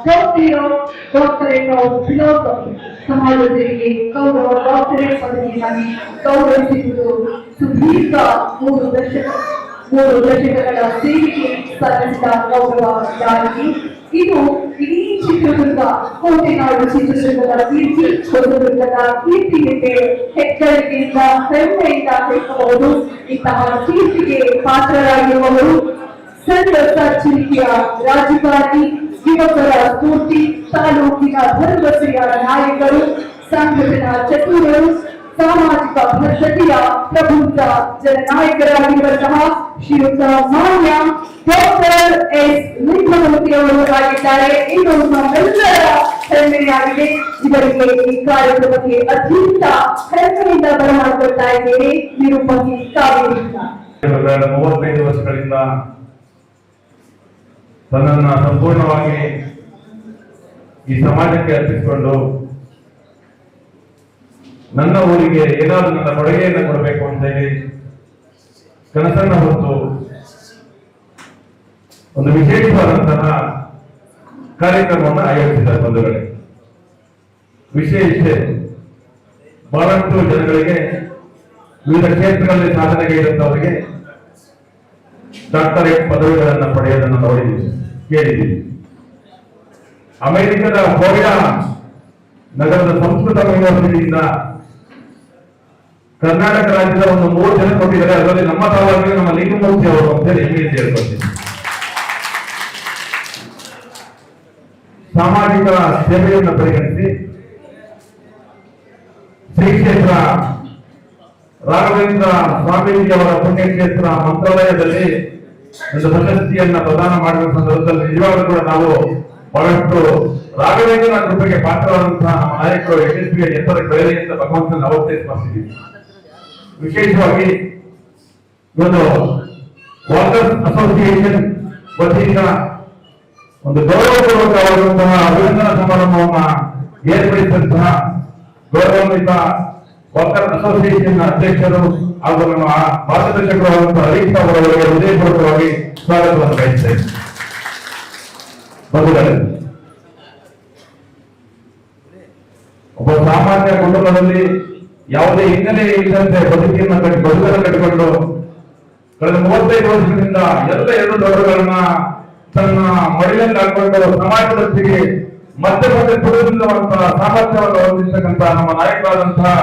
Doctorate of philosophy ಸಮಾಜದಲ್ಲಿ doctorate ಪದವಿಯನ್ನು ಗೌರವಿಸಿರುವುದು ಸುದೀರ್ಘ 3 ದಶಕಗಳ ಸೇವೆಗೆ ಸಲ್ಲಿಸಿದ ಗೌರವದಾಗಿ. ಇದು ಇಡೀ ಚಿತ್ರದುರ್ಗ, ಕೋಟೆನಾಡು ಚಿತ್ರದುರ್ಗದ ಕೀರ್ತಿ, ಹೊಸದುರ್ಗದ ಕೀರ್ತಿಗೆ ಹೆಗ್ಗಳಿಕೆಯಿಂದ ಹೆಮ್ಮೆಯಿಂದ ಹೇಳಬಹುದು. ಇಂತಹ ಕೀರ್ತಿಗೆ ಪಾತ್ರರಾಗಿರುವವರು ಸಂತ ಚಿರಿಕೆಯ ರಾಜಕಾರಣಿ, ಯುವಕರ ಸ್ಫೂರ್ತಿ, ತಾಲೂಕಿನ ಭರವಸೆಯ ನಾಯಕರು, ಸಂಘಟನಾ ಚತುರರು, ಸಾಮಾಜಿಕ ಭದ್ರತೆಯ ಪ್ರಬುದ್ಧ ಜನನಾಯಕರಾಗಿರುವಂತಹ ಶ್ರೀಯುತ ಮಾನ್ಯ ಡಾಕ್ಟರ್ ಎಸ್ ಲಿಂಗಮೂರ್ತಿ ಅವರು ಆಗಿದ್ದಾರೆ. ಇದು ನಮ್ಮೆಲ್ಲರ ಹೆಮ್ಮೆಯಾಗಿದೆ. ಇವರಿಗೆ ಈ ಕಾರ್ಯಕ್ರಮಕ್ಕೆ ಅತ್ಯಂತ ಹೆಮ್ಮೆಯಿಂದ ಬರಮಾಡಿಕೊಳ್ತಾ ಇದ್ದೇವೆ. ನಿರೂಪಣೆ ಕಾವೇರಿ. 35 ವರ್ಷಗಳಿಂದ ತನ್ನನ್ನು ಸಂಪೂರ್ಣವಾಗಿ ಈ ಸಮಾಜಕ್ಕೆ ಅರ್ಪಿಸಿಕೊಂಡು ನನ್ನ ಊರಿಗೆ ಏನಾದರೂ ನನ್ನ ಕೊಡುಗೆಯನ್ನು ಕೊಡಬೇಕು ಅಂತ ಹೇಳಿ ಕನಸನ್ನು ಹೊತ್ತು ಒಂದು ವಿಶೇಷವಾದಂತಹ ಕಾರ್ಯಕ್ರಮವನ್ನು ಆಯೋಜಿಸಿದ್ದಾರೆ ಬಂಧುಗಳೇ. ವಿಷಯ ಇಷ್ಟೇ, ಬಹಳಷ್ಟು ಜನಗಳಿಗೆ ವಿವಿಧ ಕ್ಷೇತ್ರಗಳಲ್ಲಿ ಸಾಧನೆಗೈದಂತವರಿಗೆ ಡಾಕ್ಟರೇಟ್ ಪದವಿಗಳನ್ನು ಪಡೆಯೋದನ್ನು ನೋಡಿದ್ದೀವಿ, ಕೇಳಿದ್ದೀವಿ. ಅಮೆರಿಕದ ಫ್ಲೋರಿಡಾ ನಗರದ ಸಂಸ್ಕೃತ ಯೂನಿವರ್ಸಿಟಿಯಿಂದ ಕರ್ನಾಟಕ ರಾಜ್ಯದ ಒಂದು 3 ಜನ ಕೊಟ್ಟಿದ್ದಾರೆ. ಅದರಲ್ಲಿ ನಮ್ಮ ತಾಲೂಕಿನ ನಮ್ಮ ಲಿಂಗಮೂರ್ತಿ ಅವರು ಅಂತ ಹೇಳಿ ಹೆಮ್ಮೆಯಿಂದ ಹೇಳ್ಕೊಳ್ತೀವಿ. ಸಾಮಾಜಿಕ ಸೇವೆಯನ್ನು ಪರಿಗಣಿಸಿ ಶ್ರೀ ಕ್ಷೇತ್ರ ರಾಘವೇಂದ್ರ ಸ್ವಾಮೀಜಿಯವರ ಪುಣ್ಯಕ್ಷೇತ್ರ ಮಂತ್ರಾಲಯದಲ್ಲಿ ಒಂದು ಪ್ರಶಸ್ತಿಯನ್ನ ಪ್ರದಾನ ಮಾಡಿದ ಸಂದರ್ಭದಲ್ಲಿ ನಿಜವಾಗ್ಲೂ ಕೂಡ ನಾವು ಬಹಳಷ್ಟು ರಾಘವೇಂದ್ರನ ಕೃಪೆಗೆ ಪಾತ್ರವಾದಂತಹ ನಮ್ಮ ನಾಯಕರು ಯಶಸ್ವಿಯ ಎತ್ತರ ಬೆಳೆಯಲಿ ಅಂತ ಭಗವಂತನ ಅವತ್ತೇ ಸ್ಮರಿಸಿದ್ದೀವಿ. ವಿಶೇಷವಾಗಿ ಇವತ್ತು ವಾಕರ್ಸ್ ಅಸೋಸಿಯೇಷನ್ ವತಿಯಿಂದ ಒಂದು ಗೌರವಪೂರ್ವಕವಾದಂತಹ ಅಭಿನಂದನಾ ಸಮಾರಂಭವನ್ನ ಏರ್ಪಡಿಸಿದಂತಹ ಗೌರವಾನ್ವಿತ ವಾಕರ್ ಅಸೋಸಿಯೇಷನ್ ಅಧ್ಯಕ್ಷರು ಹಾಗೂ ನಮ್ಮ ಮಾರ್ಗದರ್ಶಕರಾದಂತಹ ಹರೀಶ್ ಅವರವರಿಗೆ ಹೃದಯಪೂರ್ವಕವಾಗಿ ಸ್ವಾಗತವನ್ನು ಬಯಸುತ್ತೇವೆ. ಬಂಧುಗಳೇ, ಒಬ್ಬ ಸಾಮಾನ್ಯ ಕುಟುಂಬದಲ್ಲಿ ಯಾವುದೇ ಹಿನ್ನೆಲೆ ಇಲ್ಲದಂತೆ ಬದುಕನ್ನು ಕಟ್ಟಿಕೊಂಡು ಕಳೆದ 35 ವರ್ಷಗಳಿಂದ ಎಲ್ಲ 2 ದೊಡ್ಡಗಳನ್ನ ತನ್ನ ಮಡಿಲಲ್ಲಿ ಹಾಕೊಂಡು ಸಮಾಜದೊಟ್ಟಿಗೆ ಮತ್ತೆ ಪುರುಷಿಲ್ಲವಂತಹ ಸಾಮರ್ಥ್ಯವನ್ನು ಹೊಂದಿರ್ತಕ್ಕಂಥ ನಮ್ಮ ನಾಯಕರಾದಂತಹ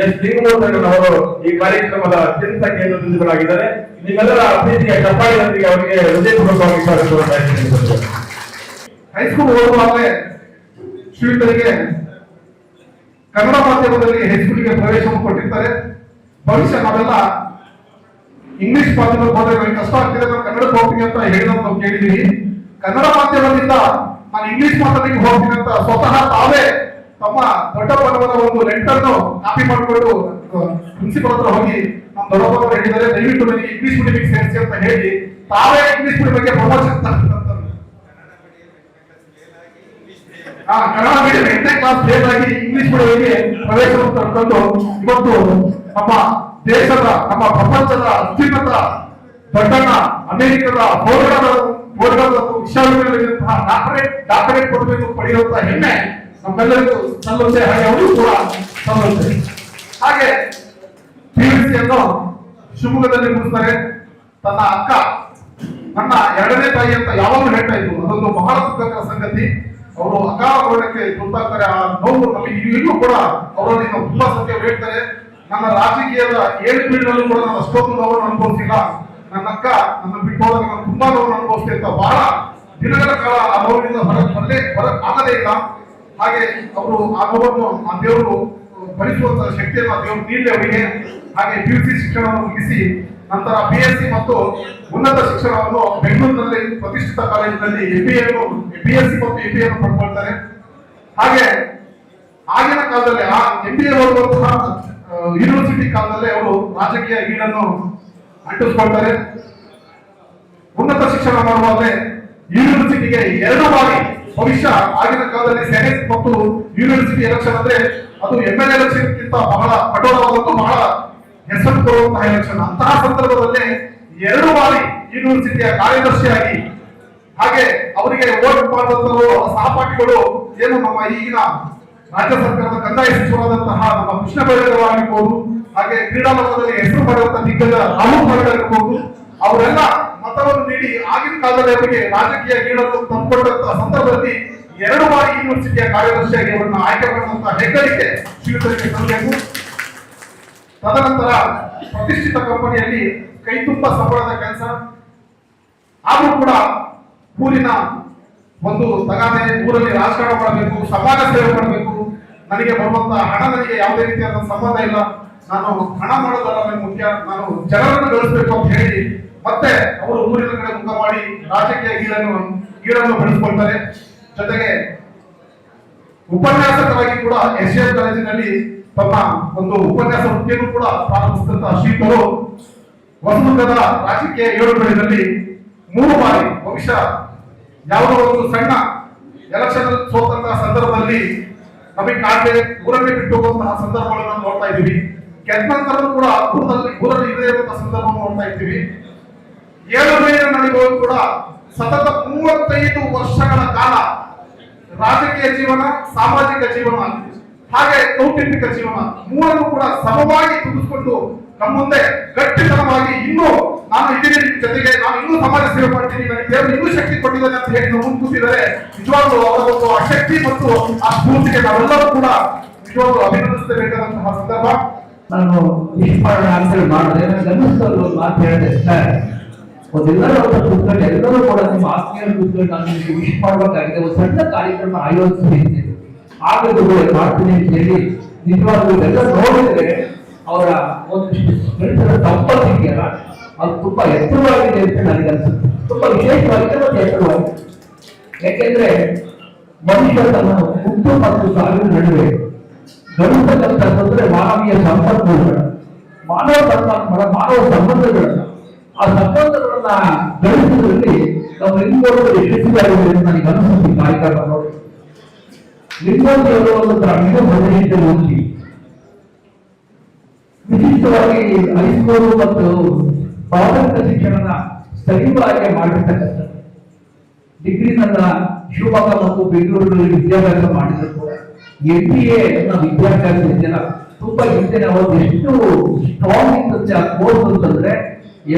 ಎಸ್ ಲಿಂಗಮೂರ್ತಿಯವರು ಈ ಕಾರ್ಯಕ್ರಮದ ಅತ್ಯಂತ ಕೇಂದ್ರ ಬಿಂದುಗಳಾಗಿದ್ದಾರೆ. ನಿಮ್ಮೆಲ್ಲರ ಪ್ರೀತಿಯ ಚಪ್ಪಾಳಿಯೊಂದಿಗೆ ಅವರಿಗೆ ಹೃದಯಪೂರ್ವಕವಾಗಿ ಸ್ವಾಗತವನ್ನು. ಹೈಸ್ಕೂಲ್ ಓದುವಾಗಲೇ ಶ್ರೀಯುತರಿಗೆ ಕನ್ನಡ ಮಾಧ್ಯಮದಲ್ಲಿ ಹೈಸ್ಕೂಲಿಗೆ ಪ್ರವೇಶವನ್ನು ಕೊಟ್ಟಿರ್ತಾರೆ. ಭವಿಷ್ಯ ನಾವೆಲ್ಲ ಇಂಗ್ಲಿಷ್ ಮಾಧ್ಯಮಕ್ಕೆ ಹೋದ್ರೆ ನನಗೆ ಕಷ್ಟ ಆಗ್ತಿದೆ, ನಾನು ಕನ್ನಡಕ್ಕೆ ಹೋಗ್ತೀನಿ ಅಂತ ಹೇಳಿದಂತ ನಾವು ಕೇಳಿದೀವಿ. ಕನ್ನಡ ಮಾಧ್ಯಮದಿಂದ ನಾನು ಇಂಗ್ಲಿಷ್ ಮಾತಾಡಲಿಕ್ಕೆ ಹೋಗ್ತೀನಿ ಅಂತ ಸ್ವತಃ ತಾವೇ ತಮ್ಮ ದೊಡ್ಡಪ್ಪನವರ ಒಂದು ಲೆಟರ್ನು ಕಾಪಿ ಮಾಡಿಕೊಂಡು ಪ್ರಿನ್ಸಿಪಲ್ ಹತ್ರ ಹೋಗಿ ನಮ್ಮ ದೊಡ್ಡಪ್ಪನವರು ಹೇಳಿದ್ದಾರೆ, ದಯವಿಟ್ಟು ನನಗೆ ಇಂಗ್ಲಿಷ್ ಮೀಡಿಯಂಗೆ ಸೇರಿಸಿ ಅಂತ ಹೇಳಿ ತಾವೇ ಇಂಗ್ಲಿಷ್ ಮೀಡಿಯಂ ಬಗ್ಗೆ ಪ್ರಮೋಷನ್ ಕನ್ನಡ ಮೀಡಿಯಂ 8ನೇ ಕ್ಲಾಸ್ ಫೇಲ್ ಆಗಿ ಇಂಗ್ಲಿಷ್ ಮೀಡಿಯಂಗೆ ಪ್ರವೇಶವನ್ನು ಪಡೆದುಕೊಂಡು ಇವತ್ತು ನಮ್ಮ ದೇಶದ, ನಮ್ಮ ಪ್ರಪಂಚದ ಅತ್ಯುನ್ನತ ದೊಡ್ಡಣ್ಣ ಅಮೆರಿಕದ ಫ್ಲೋರಿಡಾದ ವಿಶ್ವವಿದ್ಯಾಲಯದಂತಹ ಡಾಕ್ಟರೇಟ್ ಪದವಿಯನ್ನು ಪಡೆಯುವಂತಹ ಹೆಮ್ಮೆ ನಮ್ಮೆಲ್ಲರಿಗೂ ಸಲ್ಲುತ್ತೆ. ಹಾಗೆ ಅವರು ಕೂಡ ಸಲ್ಲುತ್ತೆ. ಹಾಗೆ ಪಿಯುಸಿಯನ್ನು ಶಿವಮೊಗ್ಗದಲ್ಲಿ ಮುಗಿಸ್ತಾರೆ. ತನ್ನ ಅಕ್ಕ ನನ್ನ 2ನೇ ತಾಯಿ ಅಂತ ಯಾವಾಗಲೂ ಹೇಳ್ತಾ ಇದ್ರು. ಅದೊಂದು ಬಹಳ ದುಃಖಕರ ಸಂಗತಿ. ಅವರು ಅಕಾಲ ಮರಣಕ್ಕೆ ತುತ್ತಾಗ್ತಾರೆ. ಆ ನೋವು ನಮಗೆ ಈಗಲೂ ಕೂಡ ಅವರಲ್ಲಿ ನಾವು ತುಂಬಾ ಸತ್ಯ ಹೇಳ್ತಾರೆ. ನನ್ನ ರಾಜಕೀಯದ 7 ಪೀಳಿಗೆಯಲ್ಲೂ ಕೂಡ ನಾನು ಅಷ್ಟೊಂದು ನೋವನ್ನು ಅನುಭವಿಸಿಲ್ಲ. ನನ್ನ ಅಕ್ಕ ನನ್ನ ಬಿಟ್ಟು ಹೋದಾಗ ನಾನು ತುಂಬಾ ನೋವನ್ನು ಅನುಭವಿಸ್ತೆ ಅಂತ ಬಹಳ ದಿನಗಳ ಕಾಲ ಆ ನೋವಿನಿಂದ ಆಗದೇ ಇಲ್ಲ. ಹಾಗೆ ಅವರು ಆ ನೋವನ್ನು ಆ ದೇವರು ಭರಿಸುವಂತಹ ಶಕ್ತಿಯನ್ನು ಆ ದೇವರು ನೀಡಲಿ ಅವರಿಗೆ. ಹಾಗೆ ಪಿಯುಸಿ ಶಿಕ್ಷಣವನ್ನು ಮುಗಿಸಿ ನಂತರ BSc ಮತ್ತು ಉನ್ನತ ಶಿಕ್ಷಣವನ್ನು ಬೆಂಗಳೂರಿನಲ್ಲಿ ಪ್ರತಿಷ್ಠಿತ ಕಾಲೇಜಿನಲ್ಲಿ BSc ಮತ್ತು MBA ಅನ್ನು ಪಡ್ಕೊಳ್ತಾರೆ. ಹಾಗೆ ಆಗಿನ ಕಾಲದಲ್ಲಿ ಆ MBA ಓದುವಂತಹ ಯೂನಿವರ್ಸಿಟಿ ಕಾಲದಲ್ಲೇ ಅವರು ರಾಜಕೀಯ ಗೀಡನ್ನು ಅಂಟಿಸ್ಕೊಳ್ತಾರೆ. ಉನ್ನತ ಶಿಕ್ಷಣ ಮಾಡುವಾಗಲೇ ಯೂನಿವರ್ಸಿಟಿಗೆ 2 ಬಾರಿ ಭವಿಷ್ಯ ಆಗಿನ ಕಾಲದಲ್ಲಿ ಸೆನೆಟ್ ಮತ್ತು ಯೂನಿವರ್ಸಿಟಿ ಎಲೆಕ್ಷನ್ ಅಂದ್ರೆ ಅದು MLA ಎಲೆಕ್ಷನ್ ಗಿಂತ ಬಹಳ ಕಠೋರವಾದದ್ದು, ಬಹಳ ಹೆಸರು ಕೊಡುವಂತಹ ಎಲೆಕ್ಷನ್. ಅಂತಹ ಸಂದರ್ಭದಲ್ಲಿ 2 ಬಾರಿ ಯೂನಿವರ್ಸಿಟಿಯ ಕಾರ್ಯದರ್ಶಿಯಾಗಿ ಹಾಗೆ ಅವರಿಗೆ ವೋಟ್ ಮಾಡುವಂತವರು ಸಹಪಾಠಿಗಳು ಏನು ನಮ್ಮ ಈಗಿನ ರಾಜ್ಯ ಸರ್ಕಾರದ ಕಂದಾಯ ಸಚಿವರಾದಂತಹ ನಮ್ಮ ಕೃಷ್ಣ ಬೈರೇಗೌಡ ಆಗಿರ್ಬೋದು, ಹಾಗೆ ಕ್ರೀಡಾ ಲೋಕದಲ್ಲಿ ಹೆಸರು ಪಡೆಯುವಂತಹ ದಿಗ್ಗಜ ರಾಹುಲ್ ಆಗಿರ್ಬೋದು, ಅವರೆಲ್ಲ ಮತವನ್ನು ನೀಡಿ ಆಗಿನ ಕಾಲದಲ್ಲಿ ಅವರಿಗೆ ರಾಜಕೀಯ ಗೀಳನ್ನು ತಂದುಕೊಂಡಂತಹ ಸಂದರ್ಭದಲ್ಲಿ 2 ಬಾರಿ ಯೂನಿವರ್ಸಿಟಿಯ ಕಾರ್ಯದರ್ಶಿಯಾಗಿ ಅವರನ್ನು ಆಯ್ಕೆ ಮಾಡುವಂತಹ ಹೆಗ್ಗಳಿಕೆ ಶ್ರೀಯುತರಿಗೆ ಸಲ್ಲಬೇಕು. ತದನಂತರ ಪ್ರತಿಷ್ಠಿತ ಕಂಪನಿಯಲ್ಲಿ ಕೈ ತುಂಬ ಸಂಬಳದ ಕೆಲಸ, ಆದರೂ ಕೂಡ ಊರಿನ ಒಂದು ತಗಾದೆ, ಊರಲ್ಲಿ ರಾಜಕಾರಣ ಮಾಡಬೇಕು, ಸಮಾಜ ಸೇವೆ ಮಾಡಬೇಕು, ನನಗೆ ಬರುವಂತಹ ಹಣ ನನಗೆ ಯಾವುದೇ ರೀತಿಯಾದ ಸಂಬಂಧ ಇಲ್ಲ, ನಾನು ಹಣ ಮಾಡೋದಲ್ಲ ನನಗೆ ಮುಖ್ಯ, ನಾನು ಜನರನ್ನು ಗಳಿಸಬೇಕು ಅಂತ ಹೇಳಿ ಮತ್ತೆ ಅವರು ಊರಿನ ಕಡೆ ಮುಖ ಮಾಡಿ ರಾಜಕೀಯ ಗೀಳನ್ನು ಬೆಳೆಸ್ಕೊಳ್ತಾರೆ. ಜೊತೆಗೆ ಉಪನ್ಯಾಸಕರಾಗಿ ಕೂಡ ಎಸ್ಎಂ ಕಾಲೇಜಿನಲ್ಲಿ ತಮ್ಮ ಒಂದು ಉಪನ್ಯಾಸ ವೃತ್ತಿಯನ್ನು ಕೂಡ ಪ್ರಾರಂಭಿಸಿದಂತಹ ಶ್ರೀಗಳು ಹೊಸದುರ್ಗದ ರಾಜಕೀಯ ಏಳುಗಳಿನಲ್ಲಿ 3 ಬಾರಿ ಬಹುಶಃ ಯಾವುದೋ ಒಂದು ಸಣ್ಣ ಎಲೆಕ್ಷನ್ ಸೋತಂತಹ ಸಂದರ್ಭದಲ್ಲಿ ನಮಗೆ ಕಾಣದೆ ಊರಲ್ಲಿ ಬಿಟ್ಟು ಹೋಗುವಂತಹ ಸಂದರ್ಭಗಳನ್ನು ನಾವು ನೋಡ್ತಾ ಇದ್ದೀವಿ. ಗೆದ್ದ ನಂತರನೂ ಕೂಡ ಊರಲ್ಲಿ ಇರದೇ ಇರುವಂತಹ ಸಂದರ್ಭವನ್ನು ನೋಡ್ತಾ ಇದ್ದೀವಿ. 7 ನಡೆಯುವ ಕೂಡ ಸತತ 35 ವರ್ಷಗಳ ಕಾಲ ರಾಜಕೀಯ ಜೀವನ, ಸಾಮಾಜಿಕ ಜೀವನ ಹಾಗೆ ಕೌಟುಂಬಿಕ ಜೀವನ ಮೂರನ್ನು ಕೂಡ ಸಮವಾಗಿ ತುಂಬಿಸಿಕೊಂಡು ನಮ್ಮ ಮುಂದೆ ಗಟ್ಟಿತನವಾಗಿ ಇನ್ನೂ ನಾನು ಇದ್ದೀನಿ ಜೊತೆಗೆ ನಾನು ಇನ್ನೂ ಸಮಾಜ ಸೇವೆ ಮಾಡ್ತೀನಿ, ನನಗೆ ದೇವರು ಇನ್ನೂ ಶಕ್ತಿ ಕೊಟ್ಟಿದ್ದಾನೆ ಅಂತ ಹೇಳಿ ನಾವು ಮುಂದೆ ಕೂತಿದ್ದಾರೆ. ನಿಜವಾಗ್ಲೂ ಅವರ ಒಂದು ಆ ಶಕ್ತಿ ಮತ್ತು ಆ ಸ್ಫೂರ್ತಿಗೆ ನಾವೆಲ್ಲರೂ ಕೂಡ ನಿಜವಾಗ್ಲೂ ಅಭಿನಂದಿಸಬೇಕಾದಂತಹ ಸಂದರ್ಭ. ನಾನು ವಿಶ್ವಾಸ ಆನ್ಸರ್ ಮಾಡಿದೆ, ನನಗೆ ಅನ್ನಿಸ್ತಲ್ಲ ಒಂದು ಮಾತು ಹೇಳಿದೆ ಸರ್, ಒಂದೆಲ್ಲರೂ ಅಂತ ಕೂತ್ಕೊಂಡು ಎಲ್ಲರೂ ಕೂಡ ನಿಮ್ಮ ಆತ್ಮೀಯರು ಕೂತ್ಕೊಂಡು ನಾನು ನಿಮಗೆ ವಿಶ್ ಮಾಡಬೇಕಾಗಿದೆ, ಒಂದು ಸಣ್ಣ ಕಾರ್ಯಕ್ರಮ ಆಯೋಜಿಸಿದ್ದೀನಿ ಆಗದು ಮಾಡ್ತೀನಿ ಅಂತ ಹೇಳಿ ನಿಜವಾಗ್ಲೂ ಎಲ್ಲ ನೋಡಿದ್ರೆ ಅವರ ಒಂದಿಷ್ಟು ಗಣಿತದ ಸಂಪತ್ತು ಇದೆಯಲ್ಲ ಅದು ತುಂಬಾ ಎತ್ತರವಾಗಿದೆ ಅಂತ ನನಗೆ ಅನ್ಸುತ್ತೆ. ತುಂಬಾ ವಿಶೇಷವಾಗಿದೆ ಮತ್ತು ಎತ್ತರವಾಗಿದೆ. ಯಾಕೆಂದ್ರೆ ಮನುಷ್ಯ ತನ್ನ ಹುಟ್ಟು ಮತ್ತು ಸಾವಿನ ನಡುವೆ ಗಣಿತಕ್ಕಂಥದ್ದಂದ್ರೆ ಮಾನವೀಯ ಸಂಪನ್ಮೂಲಗಳು, ಮಾನವ ಸಂಬಂಧಗಳನ್ನ, ಆ ಸಂಬಂಧಗಳನ್ನ ಗಳಿಸುವುದರಲ್ಲಿ ನಾವು ಲಿಂಗೋರು ಯಶಸ್ವಿಯಾಗಿದೆ ಅಂತ ನನಗೆ ಅನಿಸುತ್ತೆ. ಕಾರ್ಯಕ್ರಮ ನೋಡಿ ಲಿಂಗೋಜಿಯವರು ಒಂದು ಗ್ರಾಮೀಣ ಪ್ರದೇಶದಲ್ಲಿ ಹೋಗಿ ವಿಶಿಷ್ಟವಾಗಿ ಹೈಸ್ಕೂಲು ಮತ್ತು ಪ್ರಾಥಮಿಕ ಶಿಕ್ಷಣನ ಸರಿಯಾಗಿ ಮಾಡಿರ್ತಕ್ಕಂಥ ಡಿಗ್ರಿನನ್ನ ಶಿವಮೊಗ್ಗ ಮತ್ತು ಬೆಂಗಳೂರಿನಲ್ಲಿ ವಿದ್ಯಾಭ್ಯಾಸ ಮಾಡಿದ್ರು ಕೂಡ MBA ವಿದ್ಯಾಭ್ಯಾಸ ಇದೆಯಲ್ಲ ತುಂಬಾ ಹಿಂದೆ ಅವತ್ತು ಎಷ್ಟು ಸ್ಟ್ರಾಂಗ್ ಇರ್ತದೆ ಆ ಕೋರ್ಸ್ ಅಂತಂದ್ರೆ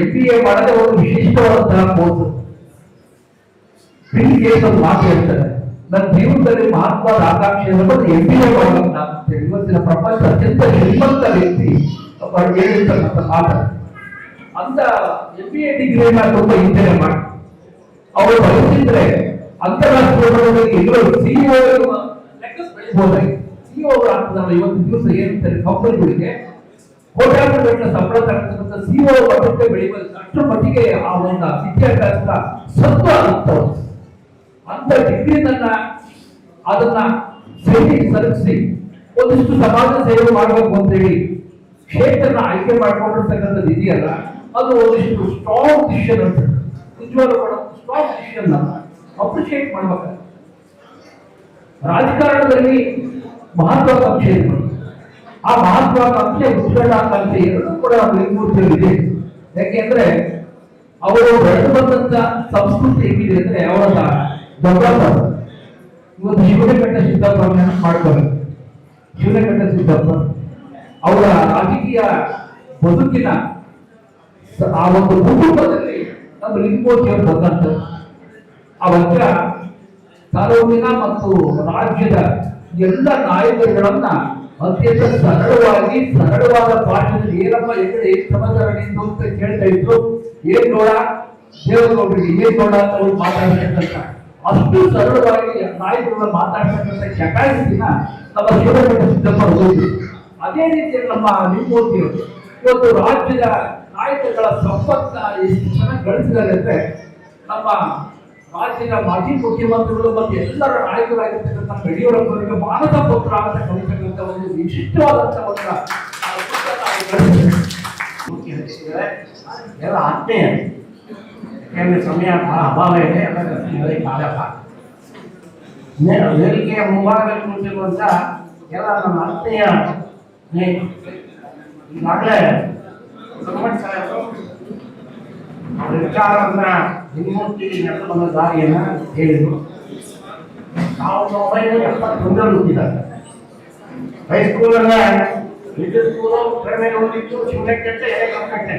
MBA ಮಾಡದೆ ಒಂದು ವಿಶಿಷ್ಟವಾದಂತಹ ಕೋರ್ಸ್. ಬಿಲ್ ಗೇಟ್ಸ್ ಒಂದು ಮಾತು ಹೇಳ್ತಾರೆ, ನನ್ನ ಜೀವನದಲ್ಲಿ ಮಹತ್ವದ ಆಕಾಂಕ್ಷೆ ಅನ್ನೋದು MBA ಮಾಡಬೇಕು ನಾನು ಅಂತ ಹೇಳಿ. ಇವತ್ತಿನ ಪ್ರಪಂಚ ಅತ್ಯಂತ ಶ್ರೀಮಂತ ವ್ಯಕ್ತಿ ಹೇಳಿರ್ತಕ್ಕಂಥ ಮಾತು. ಅಂತ MBA ಡಿಗ್ರಿಯನ್ನ ತುಂಬಾ ಹಿಂದೆ ಮಾಡಿ ಅವರು ಬಯಸಿದ್ರೆ ಅಂತಾರಾಷ್ಟ್ರೀಯ ಎಲ್ಲರೂ CEO ಬೆಳೆಸಬಹುದಾಗಿ. CEO ಆಗ್ತದಲ್ಲ ಇವತ್ತು ದಿವಸ ಏನಂತಾರೆ ಕಂಪನಿಗಳಿಗೆ ಕೋಟ್ಯಾಂತರ ಸಂಬಳ ತಗೊಳ್ತಕ್ಕಂಥ CEO ಮಟ್ಟಕ್ಕೆ ಬೆಳಿಬೋದು. ಅಷ್ಟರ ಮಟ್ಟಿಗೆ ಆ ಒಂದು ವಿದ್ಯಾಭ್ಯಾಸದ ಸತ್ವ ಆಗ್ತವೆ. ಅಂತ ಡಿಗ್ರಿನನ್ನ ಅದನ್ನ ಸರಿಸಿ ಒಂದಿಷ್ಟು ಸಮಾಜ ಸೇವೆ ಮಾಡಬೇಕು ಅಂತ ಹೇಳಿ ಕ್ಷೇತ್ರನ ಆಯ್ಕೆ ಮಾಡ್ಕೊಂಡಿರ್ತಕ್ಕಂಥದ್ದು ಇದೆಯಲ್ಲ ಅದು ಒಂದಿಷ್ಟು ಸ್ಟ್ರಾಂಗ್ ಡಿಸಿಷನ್ ಅಂತ. ನಿಜವಾಗ್ಲೂ ಸ್ಟ್ರಾಂಗ್ ಡಿಸಿಷನ್ ಅಪ್ರಿಶಿಯೇಟ್ ಮಾಡ್ಬೇಕು. ರಾಜಕಾರಣದಲ್ಲಿ ಮಹತ್ವಾಕಾಂಕ್ಷೆ ಇದೆ, ಆ ಮಹತ್ವಾಕಾಂಕ್ಷೆ ಉತ್ಕಟಾಕಾಂಕ್ಷೆ ಎರಡೂ ಕೂಡ ಲಿಂಗೂರ್ತಿಯಲ್ಲಿದೆ. ಯಾಕೆಂದ್ರೆ ಅವರು ಬೆಳೆದು ಬಂದಂತ ಸಂಸ್ಕೃತಿ ಹೇಗಿದೆ ಅಂದ್ರೆ ಅವರ ದೊಡ್ಡಪ್ಪ ಇವತ್ತು ಶಿವನಕಟ್ಟ ಸಿದ್ದಪ್ಪ ಮಾಡ್ಕೋಬೇಕು. ಶಿವನಕಟ್ಟ ಸಿದ್ದಪ್ಪ ಅವರ ರಾಜಕೀಯ ಬದುಕಿನ ಆ ಒಂದು ಕುಟುಂಬದಲ್ಲಿ ನಮ್ಮ ಲಿಂಗೋಜಿಯವರು ಬಂದಂತ ಆ ವಜ್ರ ತಾಲೂಕಿನ ಮತ್ತು ರಾಜ್ಯದ ಎಲ್ಲ ನಾಯಕರುಗಳನ್ನ ಅತ್ಯಂತ ಸರಳವಾದ ಭಾಷೆಯಲ್ಲಿ ಏನಪ್ಪ ಹೆಗಡೆ ಸಮಾಚಾರ ನಿಂತು ಅಂತ ಕೇಳ್ತಾ ಇದ್ರು. ಏನ್ ನೋಡ ದೇವೇಗೌಡರಿಗೆ ಏನ್ ನೋಡ ಅಂತ ಅವ್ರು ಮಾತಾಡ್ತಕ್ಕಂಥ ಅಷ್ಟು ಸರಳವಾಗಿ ನಾಯಕರುಗಳ ಮಾತಾಡ್ತಕ್ಕಂಥ ಕೆಪಾಸಿಟಿನ ನಮ್ಮ ಶಿವನಕಟ್ಟ ಸಿದ್ದಪ್ಪ ಹೋಗಿ. ಅದೇ ರೀತಿಯಲ್ಲಿ ನಮ್ಮ ಲಿಂಗೋಜಿಯವರು ಇವತ್ತು ರಾಜ್ಯದ ನಾಯಕರುಗಳ ಸಂಪತ್ತ ಎಷ್ಟು ಚೆನ್ನಾಗಿ ಗಳಿಸಿದ್ದಾರೆ ಅಂದ್ರೆ ನಮ್ಮ ರಾಜ್ಯದ ಮಾಜಿ ಮುಖ್ಯಮಂತ್ರಿಗಳು ಮತ್ತು ಎಲ್ಲರ ನಾಯಕರಾಗಿರ್ತಕ್ಕಂಥ ಯಡಿಯೂರಪ್ಪರಿಗೆ ಮಾನಸ ಪುತ್ರ ಅಂತ ಕಲಿತಕ್ಕಂಥ ಒಂದು ವಿಶಿಷ್ಟವಾದಂತಹ ಒಂದು ಎಲ್ಲ ಆತ್ಮೀಯ ಯಾಕೆಂದ್ರೆ ಸಮಯ ಬಹಳ ಅಭಾವ ಇದೆ. ಆಗಲ್ಲ ವೇದಿಕೆಯ ಮುಂಭಾಗದಲ್ಲಿ ಕುಳಿತಿರುವಂತ ಎಲ್ಲ ನಮ್ಮ ಆತ್ಮೀಯ ಈಗಾಗಲೇ ಅವ್ರ ವಿಚಾರವನ್ನ ಲಿಂಗಮೂರ್ತಿ ನಡೆದು ಬಂದ ದಾರಿಯನ್ನ ಹೇಳಿದ್ರು. 1971 ಹುಟ್ಟಿದ್ದಾರೆ. ಹೈಸ್ಕೂಲನ್ನ ಮಿಡಲ್ ಸ್ಕೂಲು ಕಡಿಮೆ ಓದಿತ್ತು, ಶಿವನಕಟ್ಟೆ ಎಲೆಕಟ್ಟೆ.